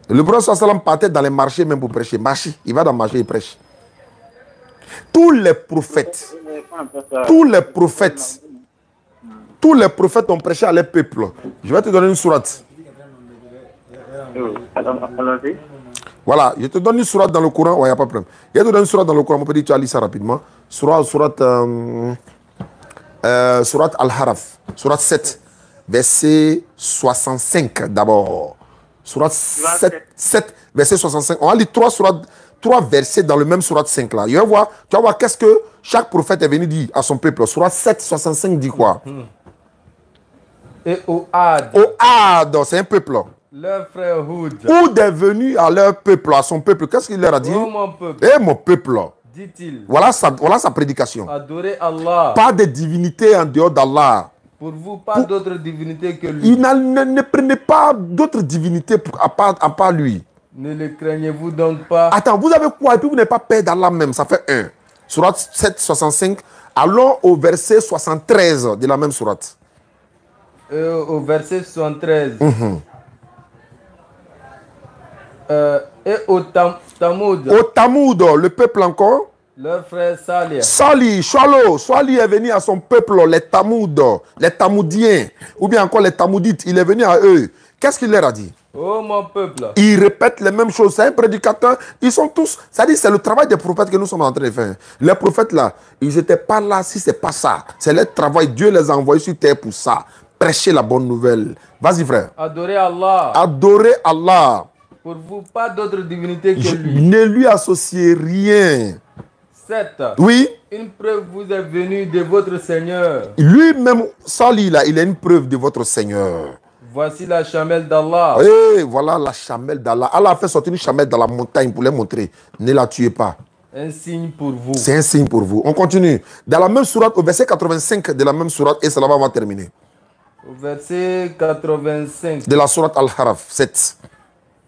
Le prophète sallam partait dans les marchés même pour prêcher. Marché, il va dans le marché, il prêche. Tous les prophètes ont prêché à leur peuple. Je vais te donner une sourate. Voilà, je te donne une sourate dans le Coran. Il n'y a pas de problème. Je te donne une sourate dans le Coran. On peut dire que tu as lu ça rapidement. Sourate Al-Haraf. Sourate 7. Verset 65 d'abord. Sourate 7, verset 65. On a lu trois versets dans le même sourate 5 là. Tu vas voir qu'est-ce que chaque prophète est venu dire à son peuple. Sourate 7, 65 dit quoi? Et au Had. Au Had, c'est un peuple. Leur frère Houd. Houd est venu à leur peuple, à son peuple. Qu'est-ce qu'il leur a dit? Oh mon peuple. Eh mon peuple. Dit-il. Voilà sa prédication. Adorez Allah. Pas de divinité en dehors d'Allah. Pour vous, pas d'autre divinité que lui. Il ne prenez pas d'autres divinités à part lui. Ne le craignez-vous donc pas? Attends, vous avez quoi? Et puis vous n'avez pas peur d'Allah même. Ça fait 1. Sourate 7, 65. Allons au verset 73 de la même sourate. Au verset 73. Et au Tamoud. Au Tamoud, le peuple encore. Leur frère Salih. Salih est venu à son peuple, les Tamoud, les Tamoudiens, ou bien encore les Tamoudites. Il est venu à eux. Qu'est-ce qu'il leur a dit? Oh mon peuple. Ils répètent les mêmes choses. C'est un prédicateur. Ils sont tous. C'est-à-dire, c'est le travail des prophètes que nous sommes en train de faire. Les prophètes là, ils n'étaient pas là si ce n'est pas ça. C'est leur travail. Dieu les a envoyés sur terre pour ça. Prêcher la bonne nouvelle. Vas-y, frère. Adorez Allah. Adorez Allah. Pour vous, pas d'autre divinité que lui. Ne lui associez rien. 7. Oui. Une preuve vous est venue de votre Seigneur. Lui-même, Salih là, il est une preuve de votre Seigneur. Voici la chamelle d'Allah. Et voilà la chamelle d'Allah. Allah a fait sortir une chamelle dans la montagne pour les montrer. Ne la tuez pas. Un signe pour vous. C'est un signe pour vous. On continue. Dans la même sourate, au verset 85 de la même sourate, et cela va terminer. Au verset 85. De la sourate Al-Haraf 7.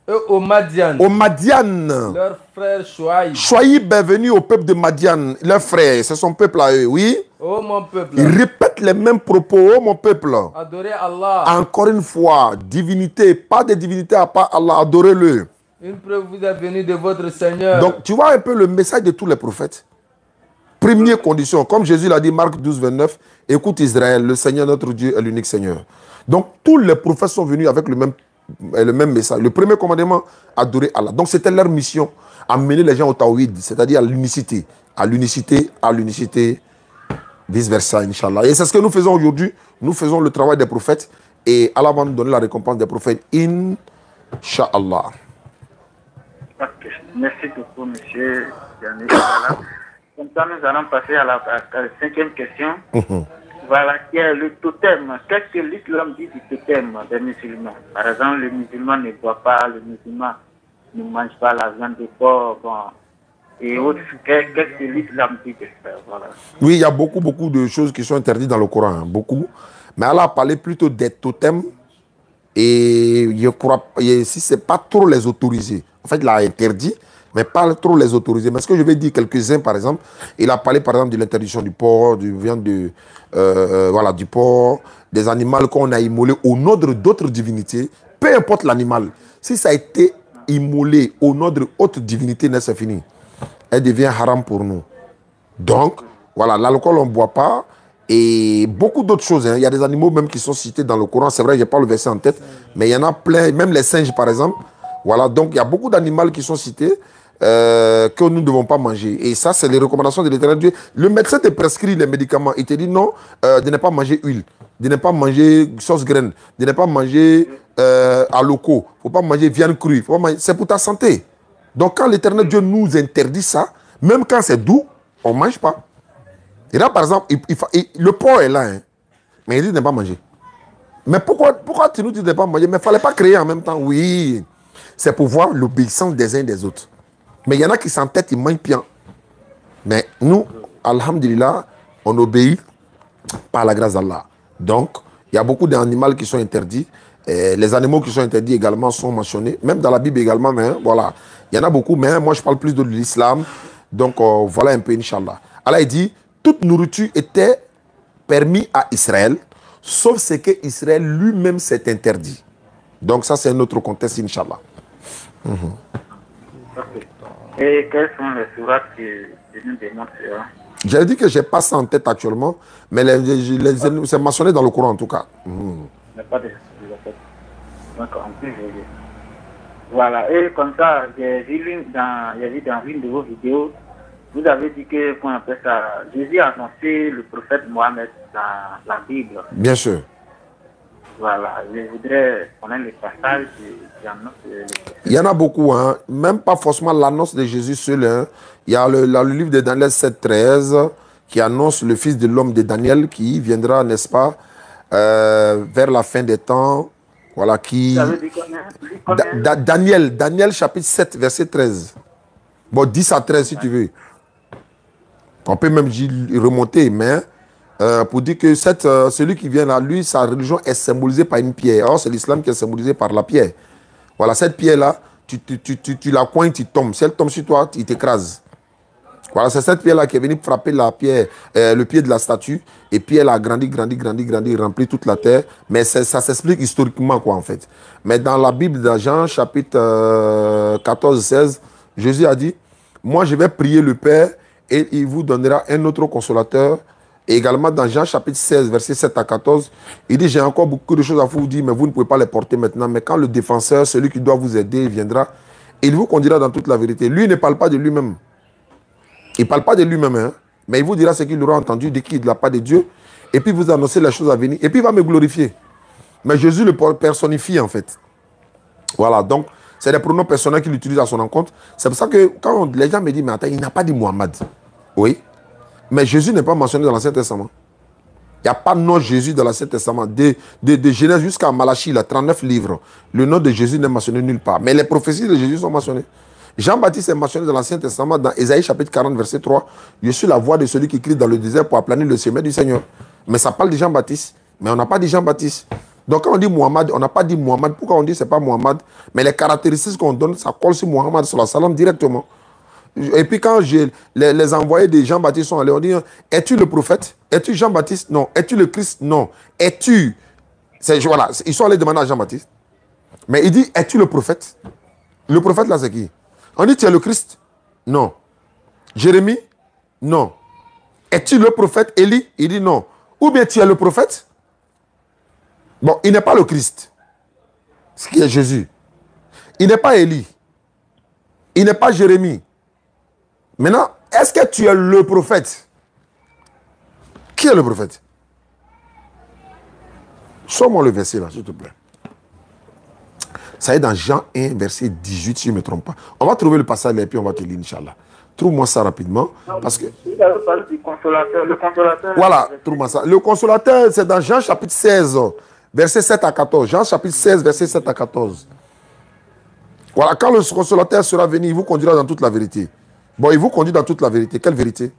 Et au Madian. Au Madian. Leur frère Chouaïb. Chouaïb est venu au peuple de Madian. Leur frère, c'est son peuple à eux, oui. Oh mon peuple. Ils répètent les mêmes propos. Oh mon peuple. Adorez Allah. Encore une fois, divinité, pas de divinité à part Allah, adorez-le. Une preuve vous est venue de votre Seigneur. Donc, tu vois un peu le message de tous les prophètes. Première condition, comme Jésus l'a dit, Marc 12, 29, écoute Israël, le Seigneur notre Dieu est l'unique Seigneur. Donc, tous les prophètes sont venus avec le même message. Le premier commandement, adorer Allah. Donc, c'était leur mission, amener les gens au tawhid, c'est-à-dire à l'unicité. À l'unicité, à l'unicité, vice-versa, Inch'Allah. Et c'est ce que nous faisons aujourd'hui. Nous faisons le travail des prophètes et Allah va nous donner la récompense des prophètes, Inch'Allah. Ok. Merci beaucoup, monsieur Yannick. Voilà. Comme ça, nous allons passer à la cinquième question. Voilà, qui est le totem. Qu'est-ce que l'islam dit du totem des musulmans? Par exemple, le musulman ne boit pas, le musulman ne mange pas la viande de porc, bon, et autres. Qu'est-ce que l'islam dit de ça? Voilà. Oui, il y a beaucoup de choses qui sont interdites dans le Coran, hein, beaucoup. Mais Allah a parlé plutôt des totems et je crois, si ce n'est pas trop les autoriser. En fait, il a interdit, mais pas trop les autoriser. Mais ce que je vais dire quelques-uns, par exemple, il a parlé par exemple de l'interdiction du porc, du viande voilà, du porc, des animaux qu'on a immolés au nom d'autres divinités, peu importe l'animal. Si ça a été immolé au nom d'autres divinités, c'est fini. Elle devient haram pour nous. Donc, voilà, l'alcool on ne boit pas et beaucoup d'autres choses. Hein. Il y a des animaux même qui sont cités dans le Coran. C'est vrai, je n'ai pas le verset en tête, mais il y en a plein, même les singes par exemple. Voilà, donc il y a beaucoup d'animaux qui sont cités que nous ne devons pas manger. Et ça, c'est les recommandations de l'Éternel Dieu. Le médecin te prescrit les médicaments. Il te dit non, de ne pas manger huile, de ne pas manger sauce graine, de ne pas manger à loco, il ne faut pas manger viande crue. C'est pour ta santé. Donc quand l'Éternel Dieu nous interdit ça, même quand c'est doux, on ne mange pas. Et là, par exemple, le porc est là, hein, mais il dit de ne pas manger. Mais pourquoi tu nous dis de ne pas manger? Mais il ne fallait pas créer en même temps. Oui, c'est pour voir l'obéissance des uns des autres. Mais il y en a qui s'entêtent, ils mangent bien. Mais nous, alhamdulillah, on obéit par la grâce d'Allah. Donc, il y a beaucoup d'animaux qui sont interdits. Et les animaux qui sont interdits également sont mentionnés. Même dans la Bible également, mais voilà. Il y en a beaucoup, mais moi je parle plus de l'islam. Donc, voilà un peu, Inch'Allah. Allah dit, toute nourriture était permise à Israël, sauf ce que Israël lui-même s'est interdit. Donc, ça, c'est un autre contexte, Inch'Allah. Okay. Et quelles sont les sourates qui nous démontrent ça? J'ai dit que je n'ai pas ça en tête actuellement, mais c'est mentionné dans le Coran en tout cas. Il n'y a pas de d'accord, en plus, voilà, et comme ça, j'ai vu dans une de vos vidéos, vous avez dit que, qu'on appelle ça, Jésus a annoncé le prophète Mohammed dans la Bible. Bien sûr. Voilà, je voudrais connaître les passages qui annoncent. Il y en a beaucoup, hein. Même pas forcément l'annonce de Jésus seul. Hein. Il y a le livre de Daniel 7,13 qui annonce le fils de l'homme de Daniel qui viendra, n'est-ce pas, vers la fin des temps. Voilà, qui... Vous avez dit Daniel chapitre 7, verset 13. Bon, 10 à 13 si tu veux. On peut même remonter, mais pour dire que celui qui vient là, lui, sa religion est symbolisée par une pierre. Or, c'est l'islam qui est symbolisé par la pierre. Voilà, cette pierre-là, tu la coins, tu tombes. Si elle tombe sur toi, il t'écrase. Voilà, c'est cette pierre-là qui est venue frapper la pierre, le pied de la statue. Et puis elle a grandi, rempli toute la terre. Mais ça s'explique historiquement, quoi, en fait. Mais dans la Bible de Jean, chapitre 14, 16, Jésus a dit, moi, je vais prier le Père et il vous donnera un autre consolateur. Et également dans Jean chapitre 16, versets 7 à 14, il dit, j'ai encore beaucoup de choses à vous dire, mais vous ne pouvez pas les porter maintenant. Mais quand le défenseur, celui qui doit vous aider, il viendra, il vous conduira dans toute la vérité. Lui, il ne parle pas de lui-même. Il ne parle pas de lui-même, hein, mais il vous dira ce qu'il aura entendu de qui, de la part de Dieu. Et puis vous annoncer les choses à venir. Et puis il va me glorifier. Mais Jésus le personnifie, en fait. Voilà, donc c'est des pronoms personnels qu'il utilise à son encontre. C'est pour ça que quand les gens me disent, mais attends, il n'a pas dit Mohammed. Oui. Mais Jésus n'est pas mentionné dans l'Ancien Testament. Il n'y a pas de nom de Jésus dans l'Ancien Testament. De Genèse jusqu'à Malachie, il a 39 livres. Le nom de Jésus n'est mentionné nulle part. Mais les prophéties de Jésus sont mentionnées. Jean-Baptiste est mentionné dans l'Ancien Testament, dans Ésaïe chapitre 40, verset 3. Je suis la voix de celui qui crie dans le désert pour aplanir le chemin du Seigneur. Mais ça parle de Jean-Baptiste. Mais on n'a pas dit Jean-Baptiste. Donc quand on dit Mohammed, on n'a pas dit Mohammed. Pourquoi on dit que ce n'est pas Mohammed? Mais les caractéristiques qu'on donne, ça colle sur Mohammed, sur la salam directement. Et puis quand les envoyés de Jean-Baptiste sont allés, on dit, es-tu le prophète? Es-tu Jean-Baptiste? Non. Es-tu le Christ? Non. Es-tu... Voilà, ils sont allés demander à Jean-Baptiste. Mais il dit, es-tu le prophète? Le prophète là, c'est qui? On dit, tu es le Christ? Non. Jérémie? Non. Es-tu le prophète Élie? Il dit non. Ou bien tu es le prophète? Bon, il n'est pas le Christ. Ce qui est Jésus. Il n'est pas Élie. Il n'est pas Jérémie. Maintenant, est-ce que tu es le prophète? Qui est le prophète? Sors-moi le verset là, s'il te plaît. Ça est dans Jean 1, verset 18, si je ne me trompe pas. On va trouver le passage là et puis on va te lire, Inch'Allah. Trouve-moi ça rapidement. Parce que... Il avait parlé du consolateur. Le consolateur. Voilà, trouve-moi ça. Le consolateur, c'est dans Jean chapitre 16, verset 7 à 14. Jean chapitre 16, verset 7 à 14. Voilà, quand le consolateur sera venu, il vous conduira dans toute la vérité. Bon, il vous conduit dans toute la vérité. Quelle vérité?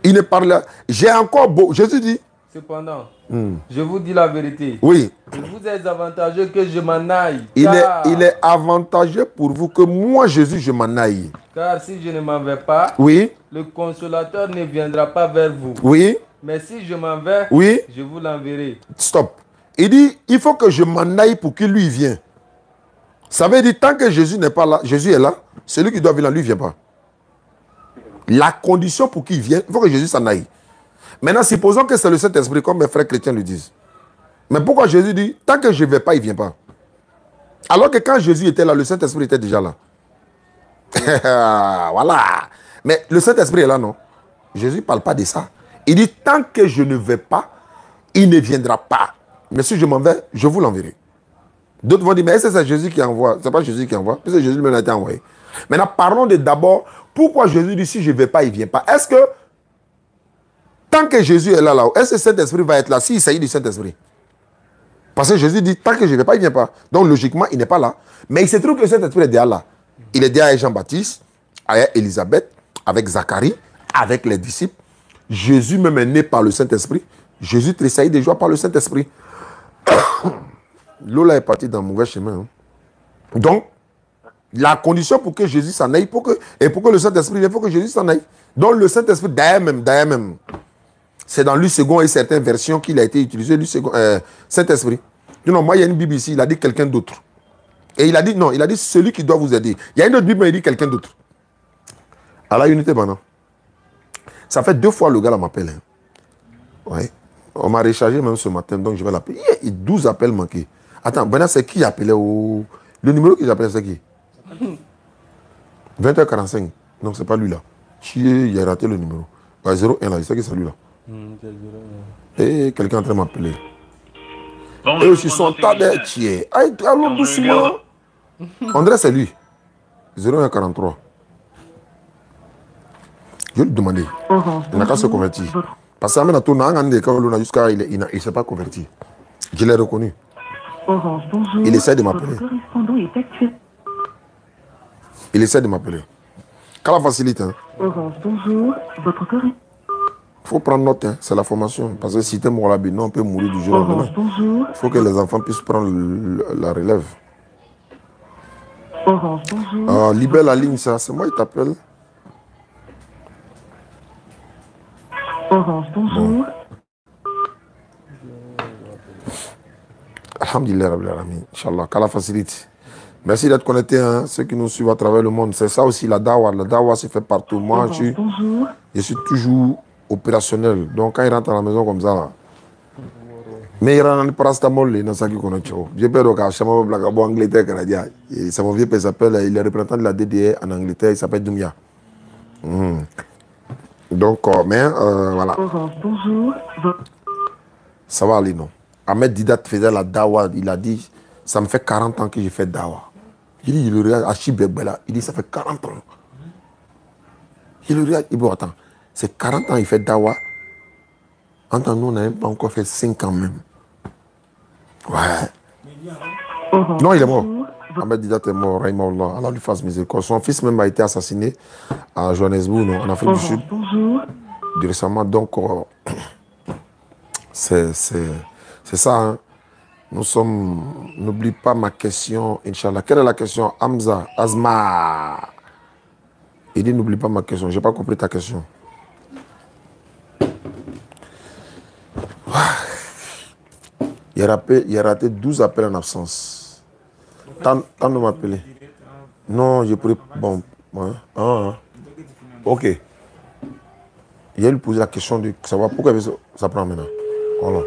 Il ne parle... J'ai encore beau... Jésus dit... Cependant, je vous dis la vérité. Oui. Il vous est avantageux que je m'en aille. Il est avantageux pour vous que moi, Jésus, je m'en aille. Car si je ne m'en vais pas, Oui. le consolateur ne viendra pas vers vous. Oui. Mais si je m'en vais, Oui. je vous l'enverrai. Stop. Il dit, il faut que je m'en aille pour qu'il lui vienne. Ça veut dire, tant que Jésus n'est pas là, Jésus est là, celui qui doit venir, lui ne vient pas. La condition pour qu'il vienne, il faut que Jésus s'en aille. Maintenant, supposons que c'est le Saint-Esprit, comme mes frères chrétiens le disent. Mais pourquoi Jésus dit, tant que je ne vais pas, il ne vient pas? Alors que quand Jésus était là, le Saint-Esprit était déjà là. Voilà. Mais le Saint-Esprit est là, non? Jésus ne parle pas de ça. Il dit, tant que je ne vais pas, il ne viendra pas. Mais si je m'en vais, je vous l'enverrai. D'autres vont dire, mais est-ce que c'est Jésus qui envoie? Ce n'est pas Jésus qui envoie, puisque Jésus lui-même a été envoyé. Maintenant, parlons de d'abord, pourquoi Jésus dit, si je ne vais pas, il ne vient pas? Est-ce que, tant que Jésus est là, est-ce que le Saint-Esprit va être là s'il s'agit du Saint-Esprit? Parce que Jésus dit, tant que je ne vais pas, il ne vient pas. Donc, logiquement, il n'est pas là. Mais il se trouve que le Saint-Esprit est déjà là. Il est déjà avec Jean-Baptiste, avec Élisabeth, avec Zacharie, avec les disciples. Jésus même est né par le Saint-Esprit. Jésus tressaillit de joie par le Saint-Esprit. Lola est partie dans le mauvais chemin. Hein. Donc, la condition pour que Jésus s'en aille, pour que le Saint-Esprit, il faut que Jésus s'en aille. Donc, le Saint-Esprit, d'ailleurs même, c'est dans Luc 2 et certaines versions qu'il a été utilisé, Saint-Esprit. Non, moi, il y a une Bible ici, il a dit quelqu'un d'autre. Et il a dit, non, il a dit celui qui doit vous aider. Il y a une autre Bible, mais il dit quelqu'un d'autre. À la unité, maintenant. Ça fait 2 fois le gars là m'appelle. Hein. Ouais. On m'a rechargé même ce matin, donc je vais l'appeler. Il y a 12 appels manqués. Attends, Bernard, c'est qui appelait au... Le numéro que j'appelais, c'est qui? 20h45. Non, c'est pas lui là. Il a raté le numéro. 01 là, c'est qui c'est lui là? Et quelqu'un est en train de m'appeler. Et aussi son tas de tiers. Allons doucement. André, c'est lui. 0143. Je vais lui demander. Il n'a qu'à se convertir. Parce que jusqu'à il ne s'est pas converti. Je l'ai reconnu. Il essaie de m'appeler. Il essaie de m'appeler. Quelle la facilité. Hein? Bonjour, votre corps. Il faut prendre note, hein? C'est la formation. Parce que si tu es mort là, on peut mourir du jour au lendemain. Il faut que les enfants puissent prendre la relève. Bonjour. Libère la ligne, ça. C'est moi qui t'appelle. Bonjour. Alhamdulillah, Rabbil Alamin. Inch'Allah, qu'Allah facilite. Merci d'être connectés, hein, ceux qui nous suivent à travers le monde. C'est ça aussi la dawa. La dawa se fait partout. Moi, je suis toujours opérationnel. Donc, quand il rentre à la maison comme ça, là, mais il rentre en parastamol, il n'a pas qui j'ai peur que je en Angleterre, canadien. C'est mon vieux père, s'appelle, il est représentant de la DDE en Angleterre, il s'appelle Doumia. Donc, voilà. Bonjour. Ça va aller, non? Ahmed Didat faisait la dawa, il a dit, ça me fait 40 ans que je fais dawa. Il dit, il le regarde, Achibebela, il dit, ça fait 40 ans. Il le regarde, il dit, attends, c'est 40 ans, il fait dawa. Entre nous, on n'a même pas encore fait 5 ans même. Ouais. Non, il est mort. Ahmed Didat est mort, Rahimahullah. Allah lui fasse miséricorde. Son fils même a été assassiné à Johannesburg, non, en Afrique du Sud. Récemment, donc, c'est ça. Hein. Nous sommes... N'oublie pas ma question, Inch'Allah. Quelle est la question? Hamza, Azma. Il dit, n'oublie pas ma question. Je n'ai pas compris ta question. Il a raté 12 appels en absence. Tant de m'appeler. Non, je pourrais... Bon, ouais. Ok. Il a lui poser la question de savoir pourquoi ça prend maintenant. Voilà.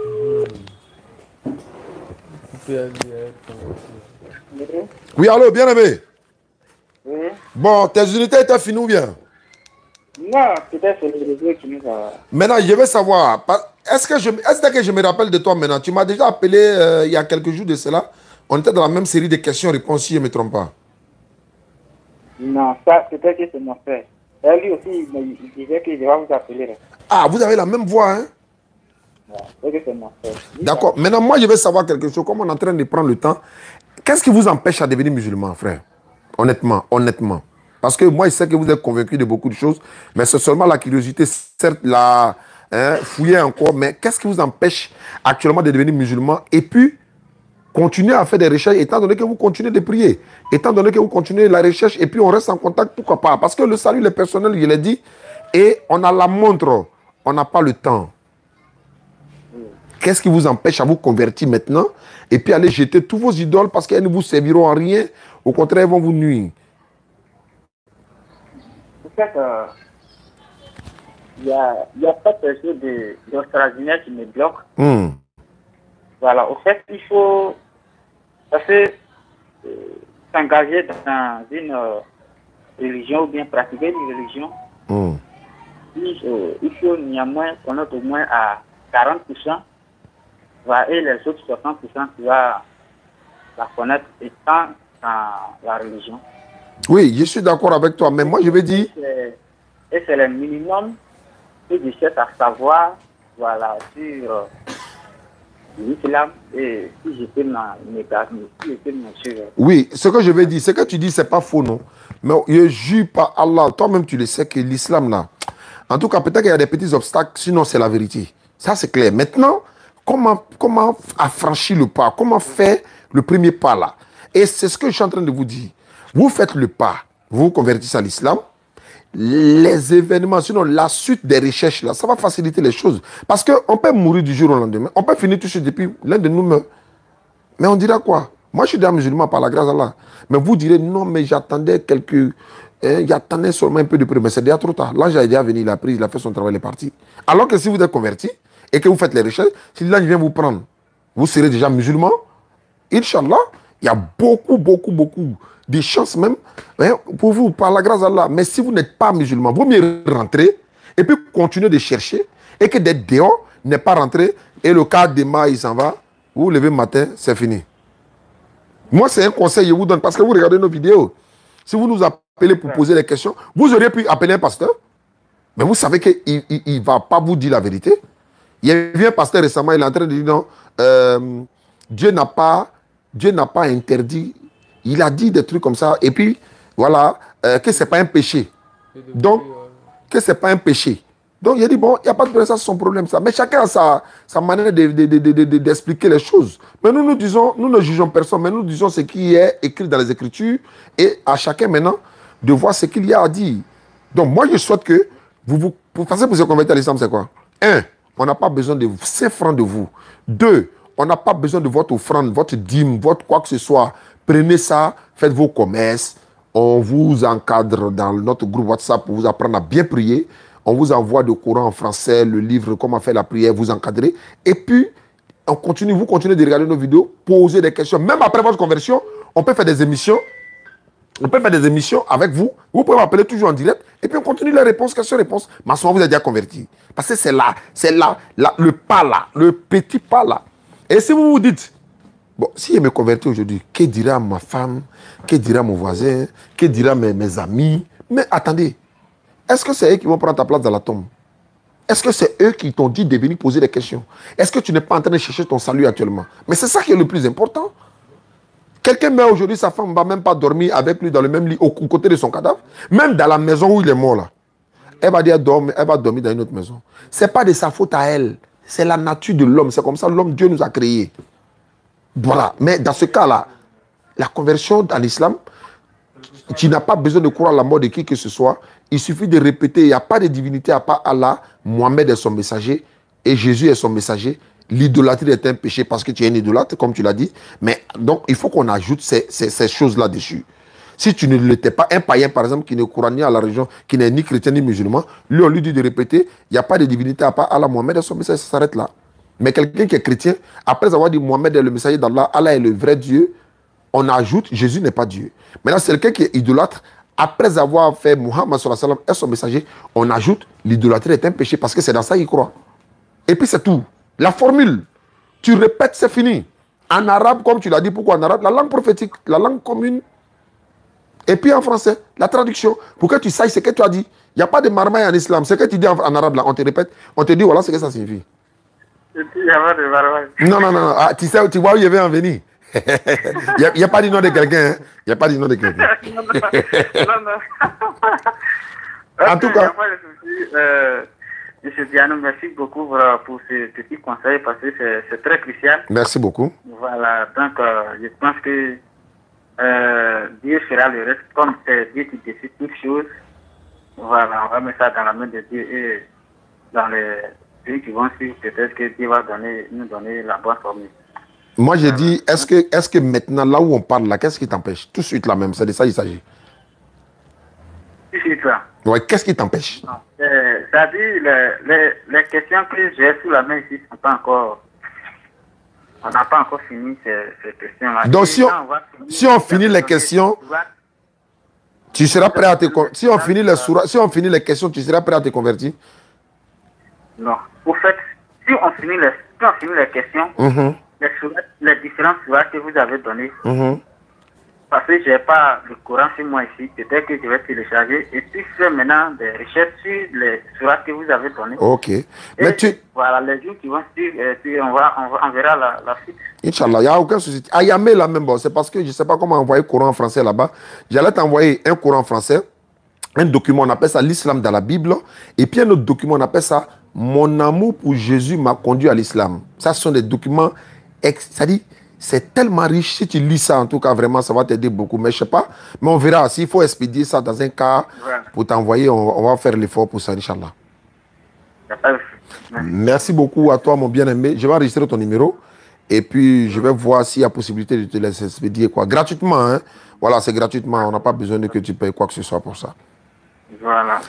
Oui, allô, bien aimé. Oui. Bon, tes unités étaient finies ou bien? Non, peut-être c'est le réseau qui nous a... Maintenant, je veux savoir, est-ce que je me rappelle de toi maintenant? Tu m'as déjà appelé il y a quelques jours de cela. On était dans la même série de questions-réponses, si je ne me trompe pas. Non, ça, peut-être que c'est mon frère. Et lui aussi, il disait qu'il va vous appeler. Là. Ah, vous avez la même voix, hein? Ouais, peut-être que c'est mon frère. D'accord. Maintenant, moi, je veux savoir quelque chose. Comme on est en train de prendre le temps, qu'est-ce qui vous empêche à devenir musulman, frère? Honnêtement, honnêtement. Parce que moi, je sais que vous êtes convaincu de beaucoup de choses, mais c'est seulement la curiosité, certes, la fouiller encore, mais qu'est-ce qui vous empêche actuellement de devenir musulman et puis continuer à faire des recherches, étant donné que vous continuez de prier, étant donné que vous continuez la recherche et puis on reste en contact, pourquoi pas? Parce que le salut, le personnel, je l'ai dit, et on a la montre, on n'a pas le temps. Qu'est-ce qui vous empêche à vous convertir maintenant et puis aller jeter tous vos idoles parce qu'elles ne vous serviront à rien, au contraire, elles vont vous nuire? En fait, il n'y a pas quelque chose d'extraordinaire qui me bloque. Voilà, au fait, il faut s'engager dans une religion ou bien pratiquer une religion. Il faut néanmoins connaître au moins à 40%, et les autres 60% tu vas la connaître étant dans la religion. Oui, je suis d'accord avec toi, mais moi je veux dire... Et c'est le minimum que je cherche à savoir, voilà, sur l'islam, et si je peux m'égarer, si je peux me suivre. Oui, ce que je veux dire, ce que tu dis, c'est pas faux, non? Mais je jure par Allah, toi-même tu le sais que l'islam là, en tout cas peut-être qu'il y a des petits obstacles, sinon c'est la vérité. Ça c'est clair. Maintenant, comment affranchir le pas? Comment faire le premier pas là? Et c'est ce que je suis en train de vous dire. Vous faites le pas, vous vous convertissez à l'islam, les événements, sinon la suite des recherches là, ça va faciliter les choses. Parce qu'on peut mourir du jour au lendemain, on peut finir tout de suite depuis l'un de nous meurt. Mais on dira quoi? Moi je suis déjà musulman par la grâce d'Allah. Mais vous direz non, mais j'attendais j'attendais seulement un peu de près, mais c'est déjà trop tard. L'ange est déjà venu, il a pris, il a fait son travail, il est parti. Alors que si vous êtes converti et que vous faites les recherches, si l'ange vient vous prendre, vous serez déjà musulman. Inch'Allah, il y a beaucoup de chances même pour vous, par la grâce d'Allah. Mais si vous n'êtes pas musulman, vous mieux rentrer et puis continuer de chercher et que d'être dehors n'est pas rentré et le cas demain il s'en va, vous vous levez le matin, c'est fini. Moi, c'est un conseil que je vous donne parce que vous regardez nos vidéos. Si vous nous appelez pour poser des questions, vous auriez pu appeler un pasteur, mais vous savez qu'il ne va pas vous dire la vérité. Il y a eu un pasteur récemment, il est en train de dire non, Dieu n'a pas interdit. Il a dit des trucs comme ça. Et puis, voilà, que ce n'est pas un péché. Donc, que ce n'est pas un péché. Donc, il a dit, bon, il n'y a pas de problème, ça c'est son problème. Ça. Mais chacun a sa manière d'expliquer les choses. Mais nous ne jugeons personne, mais nous disons ce qui est écrit dans les Écritures. Et à chacun maintenant de voir ce qu'il y a à dire. Donc, moi, je souhaite que pour se convertir à l'islam, c'est quoi? 1, on n'a pas besoin de 5 francs de vous. 2, on n'a pas besoin de votre offrande, votre dîme, votre quoi que ce soit. Prenez ça, faites vos commerces. On vous encadre dans notre groupe WhatsApp pour vous apprendre à bien prier. On vous envoie le Coran en français, le livre, comment faire la prière, vous encadrez. Et puis, vous continuez de regarder nos vidéos, poser des questions. Même après votre conversion, on peut faire des émissions. On peut faire des émissions avec vous. Vous pouvez m'appeler toujours en direct. Et puis, on continue les réponses, questions-réponses. Mais souvent, vous êtes déjà converti. Parce que c'est là, le pas là, le petit pas là. Et si vous vous dites, bon, si je me convertis aujourd'hui, que dira ma femme, que dira mon voisin, que dira mes amis? Mais attendez, est-ce que c'est eux qui vont prendre ta place dans la tombe? Est-ce que c'est eux qui t'ont dit de venir poser des questions? Est-ce que tu n'es pas en train de chercher ton salut actuellement? Mais c'est ça qui est le plus important. Quelqu'un meurt aujourd'hui, sa femme ne va même pas dormir avec lui dans le même lit, au côté de son cadavre. Même dans la maison où il est mort là. Elle va dormir dans une autre maison. Ce n'est pas de sa faute à elle. C'est la nature de l'homme. C'est comme ça l'homme, Dieu nous a créés. Voilà. Mais dans ce cas-là, la conversion dans l'islam, tu n'as pas besoin de croire à la mort de qui que ce soit. Il suffit de répéter, il n'y a pas de divinité à part Allah. Mohamed est son messager et Jésus est son messager. L'idolâtrie est un péché parce que tu es un idolâtre, comme tu l'as dit. Mais donc, il faut qu'on ajoute ces choses-là dessus. Si tu ne l'étais pas, un païen par exemple qui ne croit ni à la religion, qui n'est ni chrétien ni musulman, lui on lui dit de répéter, il n'y a pas de divinité à part Allah, Mohamed et son message, ça s'arrête là. Mais quelqu'un qui est chrétien, après avoir dit Mohamed est le messager d'Allah, Allah est le vrai Dieu, on ajoute Jésus n'est pas Dieu. Maintenant, c'est quelqu'un qui est idolâtre, après avoir fait Muhammad sallallahu alayhi wa sallam et son messager, on ajoute l'idolâtrie est un péché parce que c'est dans ça qu'il croit. Et puis c'est tout. La formule, tu répètes, c'est fini. En arabe, comme tu l'as dit, pourquoi en arabe? La langue prophétique, la langue commune. Et puis en français, la traduction. Pour que tu saches ce que tu as dit. Il n'y a pas de marmaille en islam. Ce que tu dis en arabe, là, on te répète, on te dit, voilà ce que ça signifie. Il n'y a pas de marmaille. Non. Ah, tu sais, tu vois où il va en venir. Il n'y a pas du nom de quelqu'un. Il n'y a pas du nom de quelqu'un. Non. En tout cas. Monsieur Diano, merci beaucoup pour ce petit conseil parce que c'est très crucial. Merci beaucoup. Voilà, donc je pense que Dieu fera le reste comme c'est Dieu qui décide toutes choses. Voilà, on va mettre ça dans la main de Dieu et dans les pays qui vont suivre, peut-être que Dieu va nous donner la bonne formule. Moi, j'ai dit, est-ce que maintenant, là où on parle, là, qu'est-ce qui t'empêche? Tout de suite, là même, c'est de ça qu'il s'agit. Tout de suite, là. Ouais, qu'est-ce qui t'empêche? C'est-à-dire, les questions que j'ai sous la main ici ne sont pas encore... On n'a pas encore fini ces questions-là. Donc, si on finit les questions, tu seras prêt à te convertir. Si on finit les questions, tu seras prêt à te convertir? Non. Au fait, si on finit les questions, les différentes sourates que vous avez données, parce que je n'ai pas le Coran sur moi ici, peut-être que je vais télécharger et puis faire maintenant des recherches sur les sourates que vous avez données. Ok. Mais voilà, les jours qui vont suivre, et puis on verra la suite. Inch'Allah, il n'y a aucun souci. À Yamé, là même, bon, c'est parce que je ne sais pas comment envoyer le Coran en français là-bas. J'allais t'envoyer un Coran français, un document, on appelle ça l'islam dans la Bible, et puis un autre document, on appelle ça mon amour pour Jésus m'a conduit à l'islam. Ça, ce sont des documents, c'est-à-dire, c'est tellement riche. Si tu lis ça, en tout cas, vraiment, ça va t'aider beaucoup. Mais je ne sais pas. Mais on verra. S'il faut expédier ça dans un cas pour t'envoyer, on va faire l'effort pour ça, Inch'Allah. Merci beaucoup à toi, mon bien-aimé. Je vais enregistrer ton numéro. Et puis, je vais voir s'il y a possibilité de te laisser expédier quoi. Gratuitement. Hein? Voilà, c'est gratuitement. On n'a pas besoin de que tu payes quoi que ce soit pour ça. Voilà.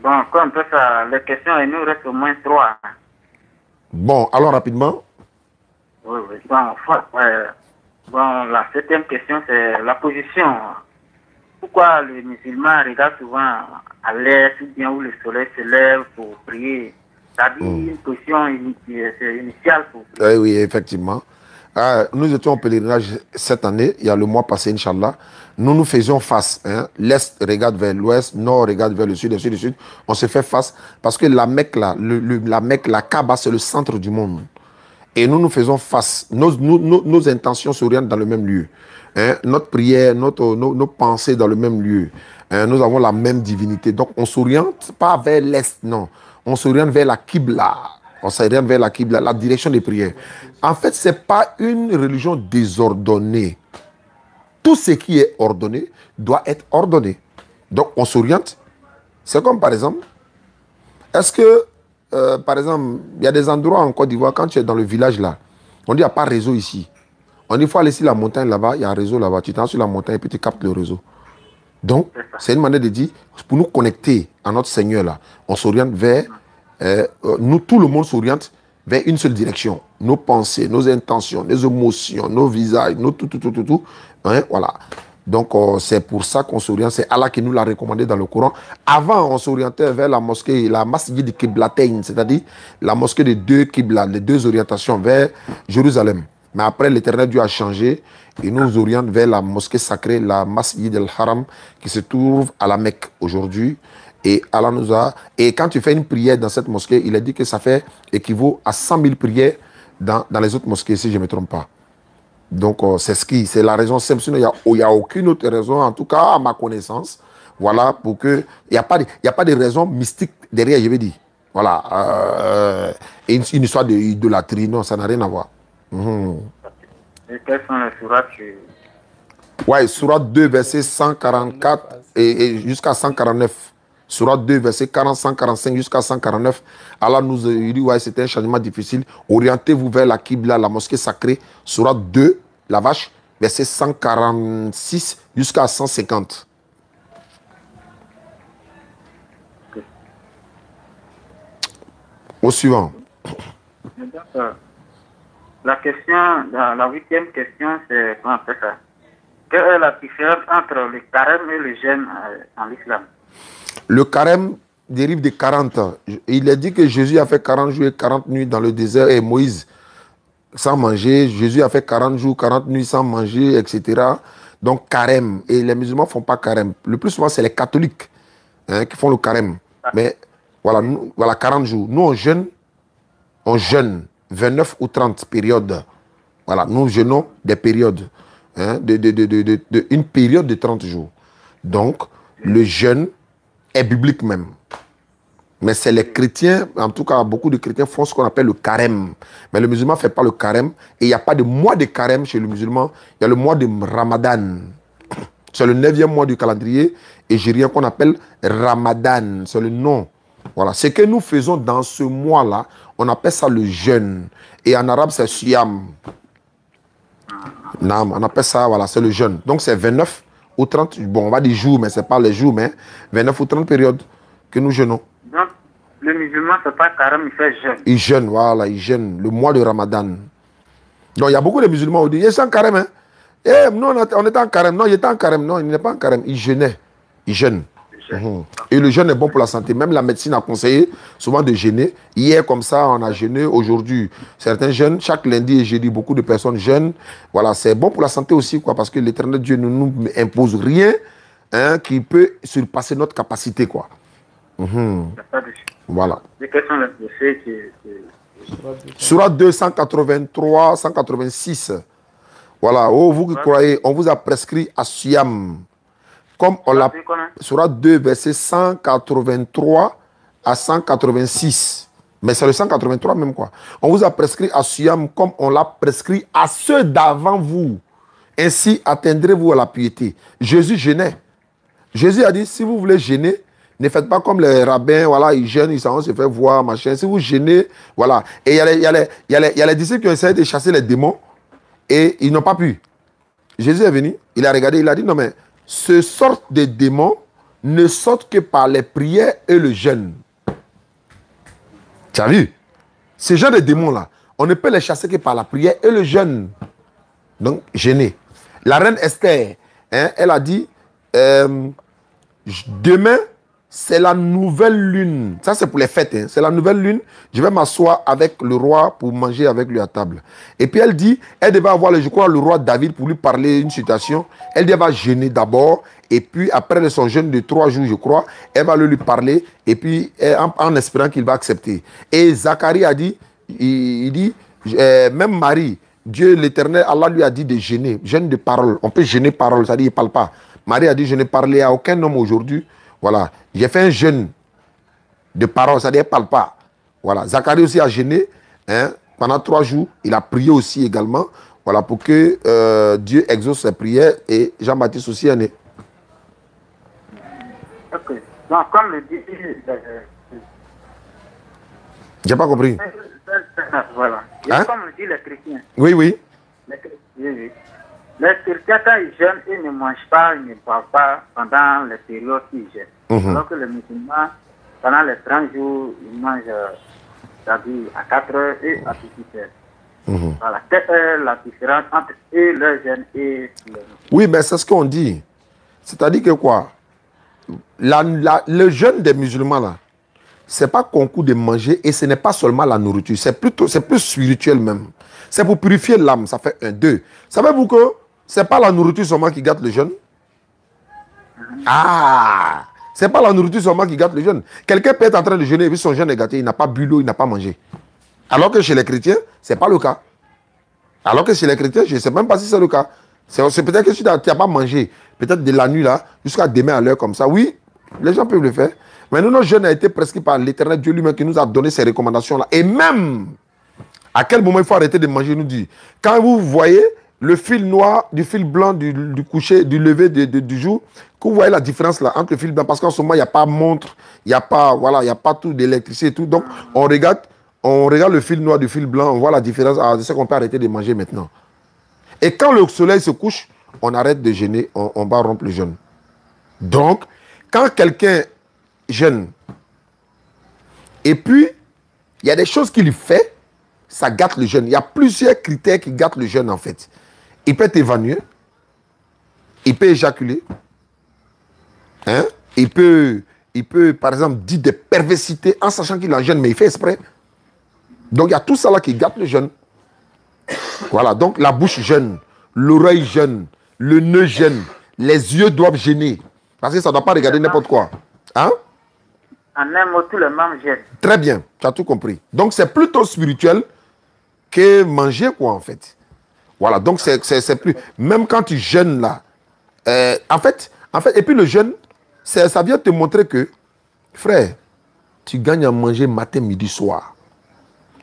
Bon, comme ça, les questions, il nous reste au moins 3. Bon, alors rapidement. Oui. Bon, la 7e question, c'est la position. Pourquoi les musulmans regardent souvent à l'est ou bien où le soleil se lève pour prier? C'est-à-dire une position initiale pour prier. Oui, effectivement. Nous étions en pèlerinage cette année, il y a le mois passé, Inch'Allah. Nous faisions face. Hein. L'Est regarde vers l'Ouest, Nord regarde vers le Sud, le Sud, le Sud. On se fait face parce que la Mecque, là, la Mecque, la Kaaba, c'est le centre du monde. Et nous faisons face. Nos intentions s'orientent dans le même lieu. Hein? Notre prière, nos pensées dans le même lieu. Hein? Nous avons la même divinité. Donc, on ne s'oriente pas vers l'Est, non. On s'oriente vers la Qibla. On s'oriente vers la Qibla, la direction des prières. En fait, ce n'est pas une religion désordonnée. Tout ce qui est ordonné doit être ordonné. Donc, on s'oriente. C'est comme, par exemple, est-ce que par exemple, il y a des endroits en Côte d'Ivoire, quand tu es dans le village là, on dit il n'y a pas de réseau ici. On dit il faut aller sur la montagne là-bas, il y a un réseau là-bas. Tu t'en sur la montagne et puis tu captes le réseau. Donc, c'est une manière de dire, pour nous connecter à notre Seigneur là, on s'oriente vers, nous, tout le monde s'oriente vers une seule direction. Nos pensées, nos intentions, nos émotions, nos visages, tout. Hein, voilà. Donc, c'est pour ça qu'on s'oriente. C'est Allah qui nous l'a recommandé dans le Coran. Avant, on s'orientait vers la mosquée, la masjid de Qiblatain, c'est-à-dire la mosquée des deux Qibla, les deux orientations vers Jérusalem. Mais après, l'Éternel Dieu a changé et nous oriente vers la mosquée sacrée, la masjid al-Haram, qui se trouve à la Mecque aujourd'hui. Et Allah nous a... Et quand tu fais une prière dans cette mosquée, il a dit que ça fait équivaut à 100 000 prières dans les autres mosquées, si je ne me trompe pas. Donc, c'est la raison simple. Sinon, il n'y a aucune autre raison, en tout cas, à ma connaissance. Voilà, pour que... Il n'y a pas de raison mystique derrière, je vais dire. Voilà. Une histoire d'idolâtrie, non, ça n'a rien à voir. Et quelles sont les sourates Ouais, sourate 2, verset 144 et jusqu'à 149. Sourate 2, verset 40, 145 jusqu'à 149. Allah nous dit, ouais, c'était un changement difficile. Orientez-vous vers la Qibla, la mosquée sacrée. Sourate 2, la vache, verset 146 jusqu'à 150. Au suivant. La question, la 8e question, c'est comment on fait ça? Quelle est la différence entre le carême et le jeûne en l'islam? Le carême dérive de 40 ans. Il est dit que Jésus a fait 40 jours et 40 nuits dans le désert et Moïse sans manger. Jésus a fait 40 jours, 40 nuits sans manger, etc. Donc carême. Et les musulmans ne font pas carême. Le plus souvent, c'est les catholiques qui font le carême. Mais voilà, voilà 40 jours. Nous, on jeûne 29 ou 30 périodes. Voilà, nous jeûnons des périodes. Une période de 30 jours. Donc, le jeûne est biblique même. Mais c'est les chrétiens, en tout cas, beaucoup de chrétiens font ce qu'on appelle le carême. Mais le musulman ne fait pas le carême. Et il n'y a pas de mois de carême chez le musulman. Il y a le mois de Ramadan. C'est le 9e mois du calendrier hégirien qu'on appelle Ramadan. C'est le nom. Voilà. Ce que nous faisons dans ce mois-là, on appelle ça le jeûne. Et en arabe, c'est siyam. On appelle ça, voilà, c'est le jeûne. Donc c'est 29 ou 30, bon, on va dire jours, mais ce n'est pas les jours, mais 29 ou 30 périodes que nous jeûnons. Donc, le musulman ne fait pas carême, il fait jeûne. Il jeûne, voilà, il jeûne, le mois de Ramadan. Donc il y a beaucoup de musulmans qui disent, il est en carême, hein? Eh, nous, on était en carême. Non, il était en carême. Non, il n'est pas en carême. Il jeûnait. Il jeûne. Et le jeûne est bon pour la santé. Même la médecine a conseillé souvent de jeûner. Hier, comme ça, on a jeûné. Aujourd'hui, certains jeûnent. Chaque lundi et jeudi, beaucoup de personnes jeûnent. Voilà, c'est bon pour la santé aussi, quoi, parce que l'Éternel Dieu ne nous impose rien qui peut surpasser notre capacité, quoi. Voilà. Surat 2, 183, 186. Voilà, oh, vous qui croyez, on vous a prescrit à Siyam. Comme on l'a. Surat 2, verset 183 à 186. Mais c'est le 183 même, quoi. On vous a prescrit à Siyam comme on l'a prescrit à ceux d'avant vous. Ainsi atteindrez-vous à la piété. Jésus jeûnait. Jésus a dit, si vous voulez jeûner, ne faites pas comme les rabbins, voilà, ils jeûnent, ils s'en se fait voir, machin. Si vous jeûnez, voilà. Et il y a les disciples qui ont essayé de chasser les démons et ils n'ont pas pu. Jésus est venu, il a regardé, il a dit, non mais, ce sort de démons ne sortent que par les prières et le jeûne. Tu as vu? Ces genre de démons-là, on ne peut les chasser que par la prière et le jeûne. Donc, jeûner. La reine Esther, elle a dit, demain, c'est la nouvelle lune. Ça, c'est pour les fêtes. C'est la nouvelle lune. Je vais m'asseoir avec le roi pour manger avec lui à table. Et puis, elle dit, elle devait avoir, je crois, le roi David pour lui parler d'une situation. Elle devait jeûner d'abord. Et puis, après son jeûne de 3 jours, je crois, elle va lui parler. Et puis, en espérant qu'il va accepter. Et Zacharie a dit, il dit, même Marie, Dieu l'Éternel, Allah lui a dit de jeûner. Jeûne de parole. On peut jeûner parole, c'est-à-dire il ne parle pas. Marie a dit, je n'ai parlé à aucun homme aujourd'hui. Voilà, j'ai fait un jeûne de parole, c'est-à-dire qu'il ne parle pas. Voilà, Zacharie aussi a jeûné pendant 3 jours. Il a prié aussi également, voilà, pour que Dieu exauce ses prières. Et Jean-Baptiste aussi est né. Ok. Donc, comme le dit... J'ai pas compris. Voilà. Comme le dit les chrétiens. Oui, oui. Oui. Les chrétiens, quand ils jeûnent, ils ne mangent pas, ils ne boivent pas pendant les périodes qu'ils jeûnent. Alors que les musulmans, pendant les 30 jours, ils mangent c'est-à-dire à 4 heures et à 18 heures. Voilà. Quelle est la différence entre eux, le jeûne et le... Oui, mais c'est ce qu'on dit. C'est-à-dire que quoi? Le jeûne des musulmans, là, c'est pas concours de manger et ce n'est pas seulement la nourriture. C'est plus spirituel même. C'est pour purifier l'âme. Ça fait 1, 2. Savez-vous que c'est pas la nourriture seulement qui gâte le jeûne? Ah! C'est pas la nourriture seulement qui gâte le jeûne. Quelqu'un peut être en train de jeûner et puis son jeûne est gâté. Il n'a pas bu l'eau, il n'a pas mangé. Alors que chez les chrétiens, ce n'est pas le cas. Alors que chez les chrétiens, je ne sais même pas si c'est le cas. C'est peut-être que si tu n'as pas mangé, peut-être de la nuit là, jusqu'à demain à l'heure comme ça, oui, les gens peuvent le faire. Mais nous, notre jeûne a été prescrit par l'Éternel Dieu lui-même qui nous a donné ces recommandations-là. Et même, à quel moment il faut arrêter de manger, il nous dit. Quand vous voyez le fil noir du fil blanc du coucher, du lever du jour, que vous voyez la différence là entre le fil blanc, parce qu'en ce moment, il n'y a pas montre, il n'y a pas, voilà, il n'y a pas tout d'électricité et tout. Donc, on regarde le fil noir du fil blanc, on voit la différence. Ah, c'est ce qu'on peut arrêter de manger maintenant. Et quand le soleil se couche, on arrête de jeûner, on va rompre le jeûne. Donc, quand quelqu'un jeûne, et puis, il y a des choses qu'il fait, ça gâte le jeûne. Il y a plusieurs critères qui gâtent le jeûne, en fait. Il peut être évanoui, il peut éjaculer, hein? Il peut, par exemple, dire des perversités en sachant qu'il en jeûne, mais il fait exprès. Donc, il y a tout ça là qui gâte le jeûne. Voilà, donc la bouche jeûne, l'oreille jeûne, le nez jeûne, les yeux doivent gêner. Parce que ça ne doit pas regarder n'importe quoi. Hein? En un mot, tout le monde gêne. Très bien, tu as tout compris. Donc, c'est plutôt spirituel que manger, quoi, en fait. Voilà, donc c'est plus... Même quand tu jeûnes, là, en fait, et puis le jeûne, ça vient te montrer que, frère, tu gagnes à manger matin, midi, soir.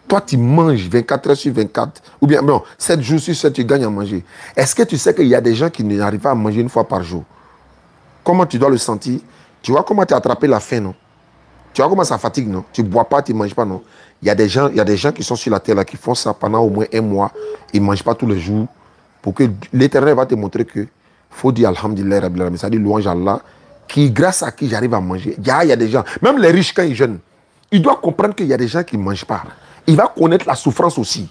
Toi, tu manges 24 heures sur 24. Ou bien, non, 7 jours sur 7, tu gagnes à manger. Est-ce que tu sais qu'il y a des gens qui n'arrivent pas à manger une fois par jour? Comment tu dois le sentir? Tu vois comment tu as attrapé la faim, non? Tu vois comment ça fatigue, non? Tu ne bois pas, tu ne manges pas, non? Il y a des gens qui sont sur la terre là, qui font ça pendant au moins un mois. Ils ne mangent pas tous les jours. Pour que l'Éternel va te montrer que faut dire Alhamdulillah, Rabbil Alamin, c'est-à-dire louange à Allah, qui, grâce à qui j'arrive à manger. Il y a des gens, même les riches quand ils jeûnent, ils doivent comprendre qu'il y a des gens qui ne mangent pas. Il va connaître la souffrance aussi.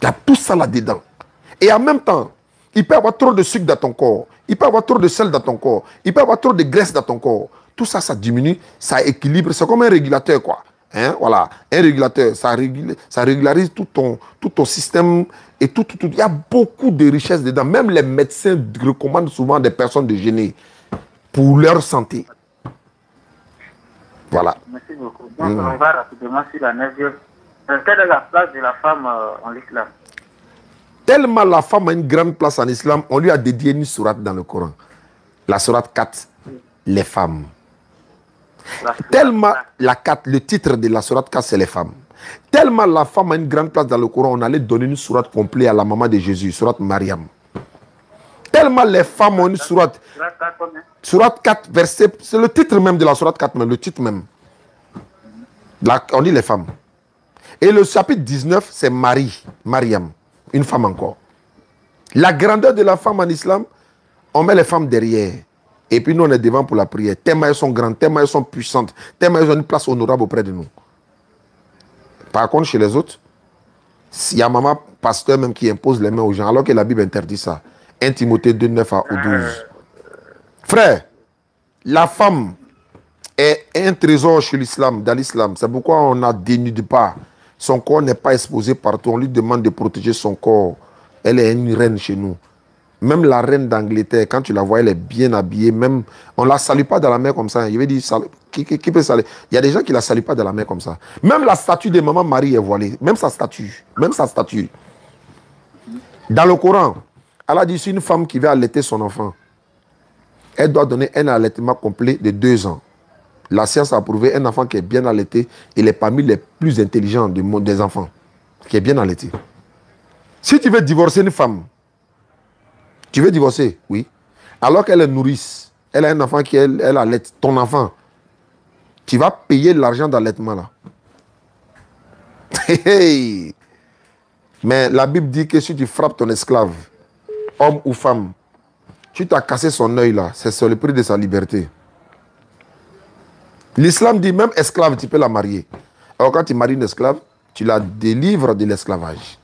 Il y a tout ça là-dedans. Et en même temps, il peut y avoir trop de sucre dans ton corps. Il peut y avoir trop de sel dans ton corps. Il peut y avoir trop de graisse dans ton corps. Tout ça, ça diminue, ça équilibre. C'est comme un régulateur, quoi. Hein? Voilà. Un régulateur, ça régularise tout ton système et tout. Il y a beaucoup de richesses dedans. Même les médecins recommandent souvent des personnes de jeûner pour leur santé. Voilà. Merci beaucoup. Donc, on va rapidement sur la 9e. Quelle est la place de la femme en l'islam? Tellement la femme a une grande place en islam, on lui a dédié une sourate dans le Coran. La sourate 4, les femmes. Tellement la 4, le titre de la sourate 4, c'est les femmes. Tellement la femme a une grande place dans le Coran, on allait donner une sourate complète à la maman de Jésus, sourate Mariam. Tellement les femmes ont une sourate. Sourate 4, verset, c'est le titre même de la sourate 4, même, le titre même. Là, on dit les femmes. Et le chapitre 19, c'est Marie, Mariam, une femme encore. La grandeur de la femme en islam, on met les femmes derrière. Et puis nous, on est devant pour la prière. Tellement elles sont grandes, tellement elles sont puissantes, tellement elles ont une place honorable auprès de nous. Par contre, chez les autres, il y a maman pasteur même qui impose les mains aux gens, alors que la Bible interdit ça. 1 Timothée 2, 9 à 12. Frère, la femme est un trésor chez l'islam, dans l'islam. C'est pourquoi on ne dénude pas. Son corps n'est pas exposé partout. On lui demande de protéger son corps. Elle est une reine chez nous. Même la reine d'Angleterre, quand tu la vois, elle est bien habillée. Même, on ne la salue pas dans la mer comme ça. Je vais dire, qui peut saluer? Il y a des gens qui ne la saluent pas dans la mer comme ça. Même la statue de Maman Marie est voilée. Même sa statue. Même sa statue. Dans le Coran, Allah dit, c'est une femme qui veut allaiter son enfant. Elle doit donner un allaitement complet de 2 ans. La science a prouvé un enfant qui est bien allaité, il est parmi les plus intelligents du monde des enfants, qui est bien allaité. Si tu veux divorcer une femme, tu veux divorcer, oui, alors qu'elle est nourrice, elle a un enfant qui elle allaite, ton enfant, tu vas payer l'argent d'allaitement là. Mais la Bible dit que si tu frappes ton esclave, homme ou femme, tu t'as cassé son œil là, c'est sur le prix de sa liberté. L'islam dit même esclave, tu peux la marier. Alors quand tu maries une esclave, tu la délivres de l'esclavage.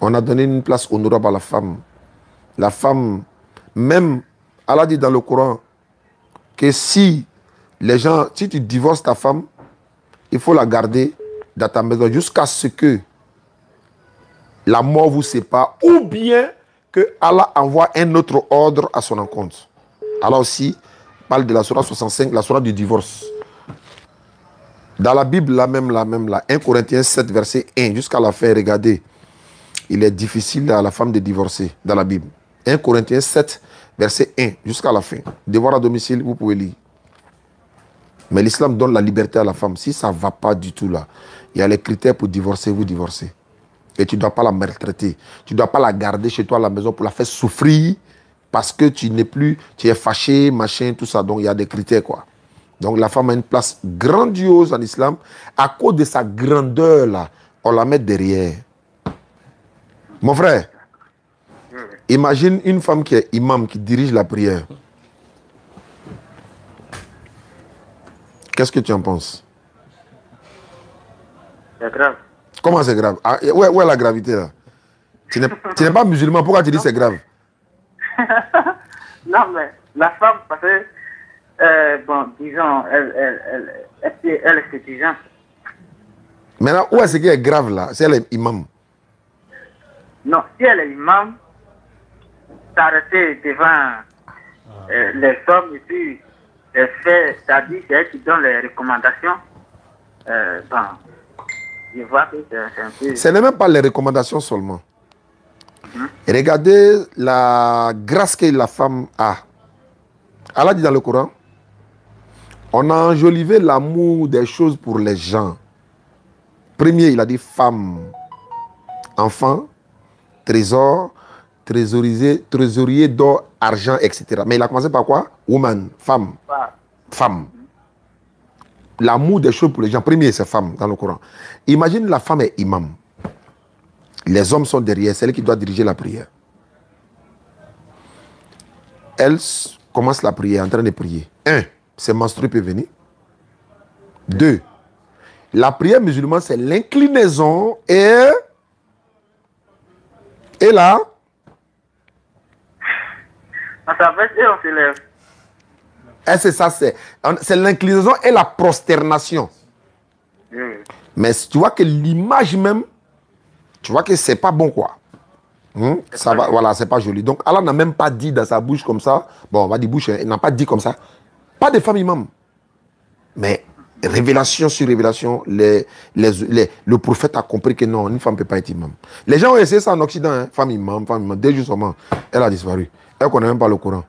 On a donné une place honorable à la femme. La femme, même, Allah dit dans le Coran, que si tu divorces ta femme, il faut la garder dans ta maison jusqu'à ce que la mort vous sépare ou bien que Allah envoie un autre ordre à son encontre. Alors aussi, parle de la sourate 65, la sourate du divorce. Dans la Bible, la même, 1 Corinthiens 7, verset 1, jusqu'à la fin, regardez. Il est difficile à la femme de divorcer dans la Bible. 1 Corinthiens 7, verset 1, jusqu'à la fin. Devoir à domicile, vous pouvez lire. Mais l'islam donne la liberté à la femme. Si ça ne va pas du tout là, il y a les critères pour divorcer, vous divorcez. Et tu ne dois pas la maltraiter. Tu ne dois pas la garder chez toi à la maison pour la faire souffrir. Parce que tu n'es plus, tu es fâché, machin, tout ça. Donc, il y a des critères, quoi. Donc, la femme a une place grandiose en islam. À cause de sa grandeur, là, on la met derrière. Mon frère, Imagine une femme qui est imam, qui dirige la prière. Qu'est-ce que tu en penses? C'est grave. Comment c'est grave? Ah, où est la gravité là? Tu n'es pas musulman, pourquoi tu dis c'est grave? Non, mais la femme, parce que, bon, disons, elle est étudiante. Maintenant, où est-ce qui est grave là? Si elle est imam. Non, si elle est imam, s'arrêter devant les hommes et puis elle fait, c'est-à-dire c'est elle qui donne les recommandations. Bon, je vois que c'est un peu... Ce n'est même pas les recommandations seulement. Regardez la grâce que la femme a. Allah dit dans le Coran, on a enjolivé l'amour des choses pour les gens. Premier, il a dit femme, enfant, trésor, trésorier d'or, argent, etc. Mais il a commencé par quoi? Woman, femme. Femme. L'amour des choses pour les gens. Premier, c'est femme dans le Coran. Imagine la femme est imam. Les hommes sont derrière, c'est elle qui doit diriger la prière. Elle commence la prière, en train de prier. 1. C'est menstrué peut venir. 2. La prière musulmane, c'est l'inclinaison et là. Ça fait et on se lève. Et c'est ça, c'est l'inclinaison et la prosternation. Mais tu vois que l'image même, tu vois que c'est pas bon quoi. Ça va, voilà, c'est pas joli. Donc Allah n'a même pas dit dans sa bouche comme ça. Bon, on va dire bouche, il n'a pas dit comme ça. Pas de femme imam. Mais révélation sur révélation, le prophète a compris que non, une femme ne peut pas être imam. Les gens ont essayé ça en Occident, hein. Femme imam, femme imam. 2 jours seulement, elle a disparu. Elle ne connaît même pas le Coran.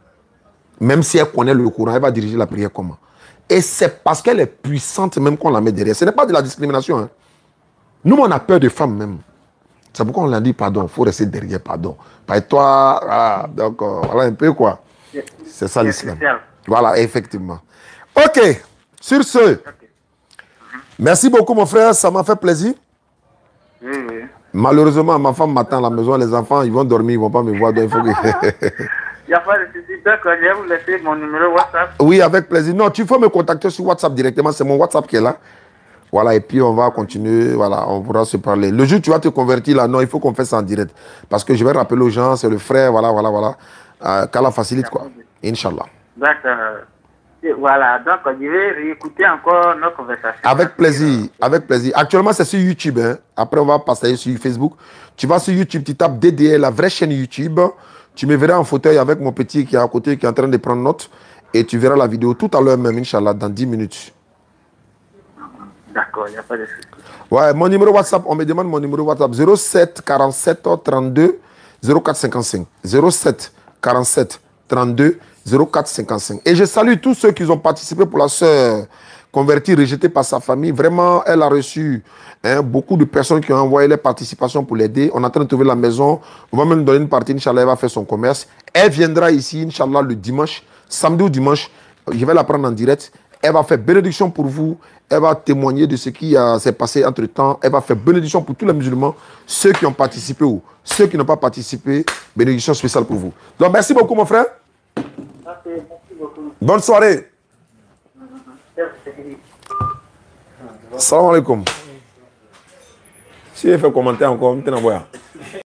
Même si elle connaît le Coran, elle va diriger la prière comment? Et c'est parce qu'elle est puissante même qu'on la met derrière. Ce n'est pas de la discrimination. Hein. Nous, on a peur des femmes même. C'est pourquoi on l'a dit pardon. Il faut rester derrière, pardon. Pas toi, ah, donc voilà un peu quoi. C'est ça l'islam. Voilà, effectivement. Ok, sur ce, merci beaucoup mon frère, ça m'a fait plaisir. Oui. Malheureusement, ma femme m'attend à la maison, les enfants, ils vont dormir, ils ne vont pas me voir. Donc il faut que... Il n'y a pas de souci. Donc, je vais vous laisser mon numéro WhatsApp. Oui, avec plaisir. Non, tu peux me contacter sur WhatsApp directement. C'est mon WhatsApp qui est là. Voilà, et puis on va continuer. Voilà, on pourra se parler. Le jour où tu vas te convertir là, non, il faut qu'on fasse ça en direct. Parce que je vais rappeler aux gens, c'est le frère, voilà. Qu'Allah facilite, quoi. Inch'Allah. D'accord. Voilà, donc je vais réécouter encore nos conversations. Avec plaisir, avec plaisir. Actuellement, c'est sur YouTube. Hein. Après, on va passer sur Facebook. Tu vas sur YouTube, tu tapes DDL, la vraie chaîne YouTube. Tu me verras en fauteuil avec mon petit qui est à côté, qui est en train de prendre note. Et tu verras la vidéo tout à l'heure même, Inch'Allah, dans 10 minutes. D'accord, il n'y a pas de souci. Ouais, mon numéro WhatsApp, on me demande mon numéro WhatsApp. 07 47 32 04 55. 07 47 32 04 55. Et je salue tous ceux qui ont participé pour la sœur convertie, rejetée par sa famille. Vraiment, elle a reçu beaucoup de personnes qui ont envoyé leur participation pour l'aider. On est en train de trouver la maison. On va même donner une partie. Inch'Allah, elle va faire son commerce. Elle viendra ici, Inch'Allah, le dimanche, samedi ou dimanche. Je vais la prendre en direct. Elle va faire bénédiction pour vous. Elle va témoigner de ce qui s'est passé entre temps. Elle va faire bénédiction pour tous les musulmans, ceux qui ont participé ou ceux qui n'ont pas participé. Bénédiction spéciale pour vous. Donc, merci beaucoup, mon frère. Merci beaucoup. Bonne soirée. Salam alaikum. Si elle fait commenter encore, on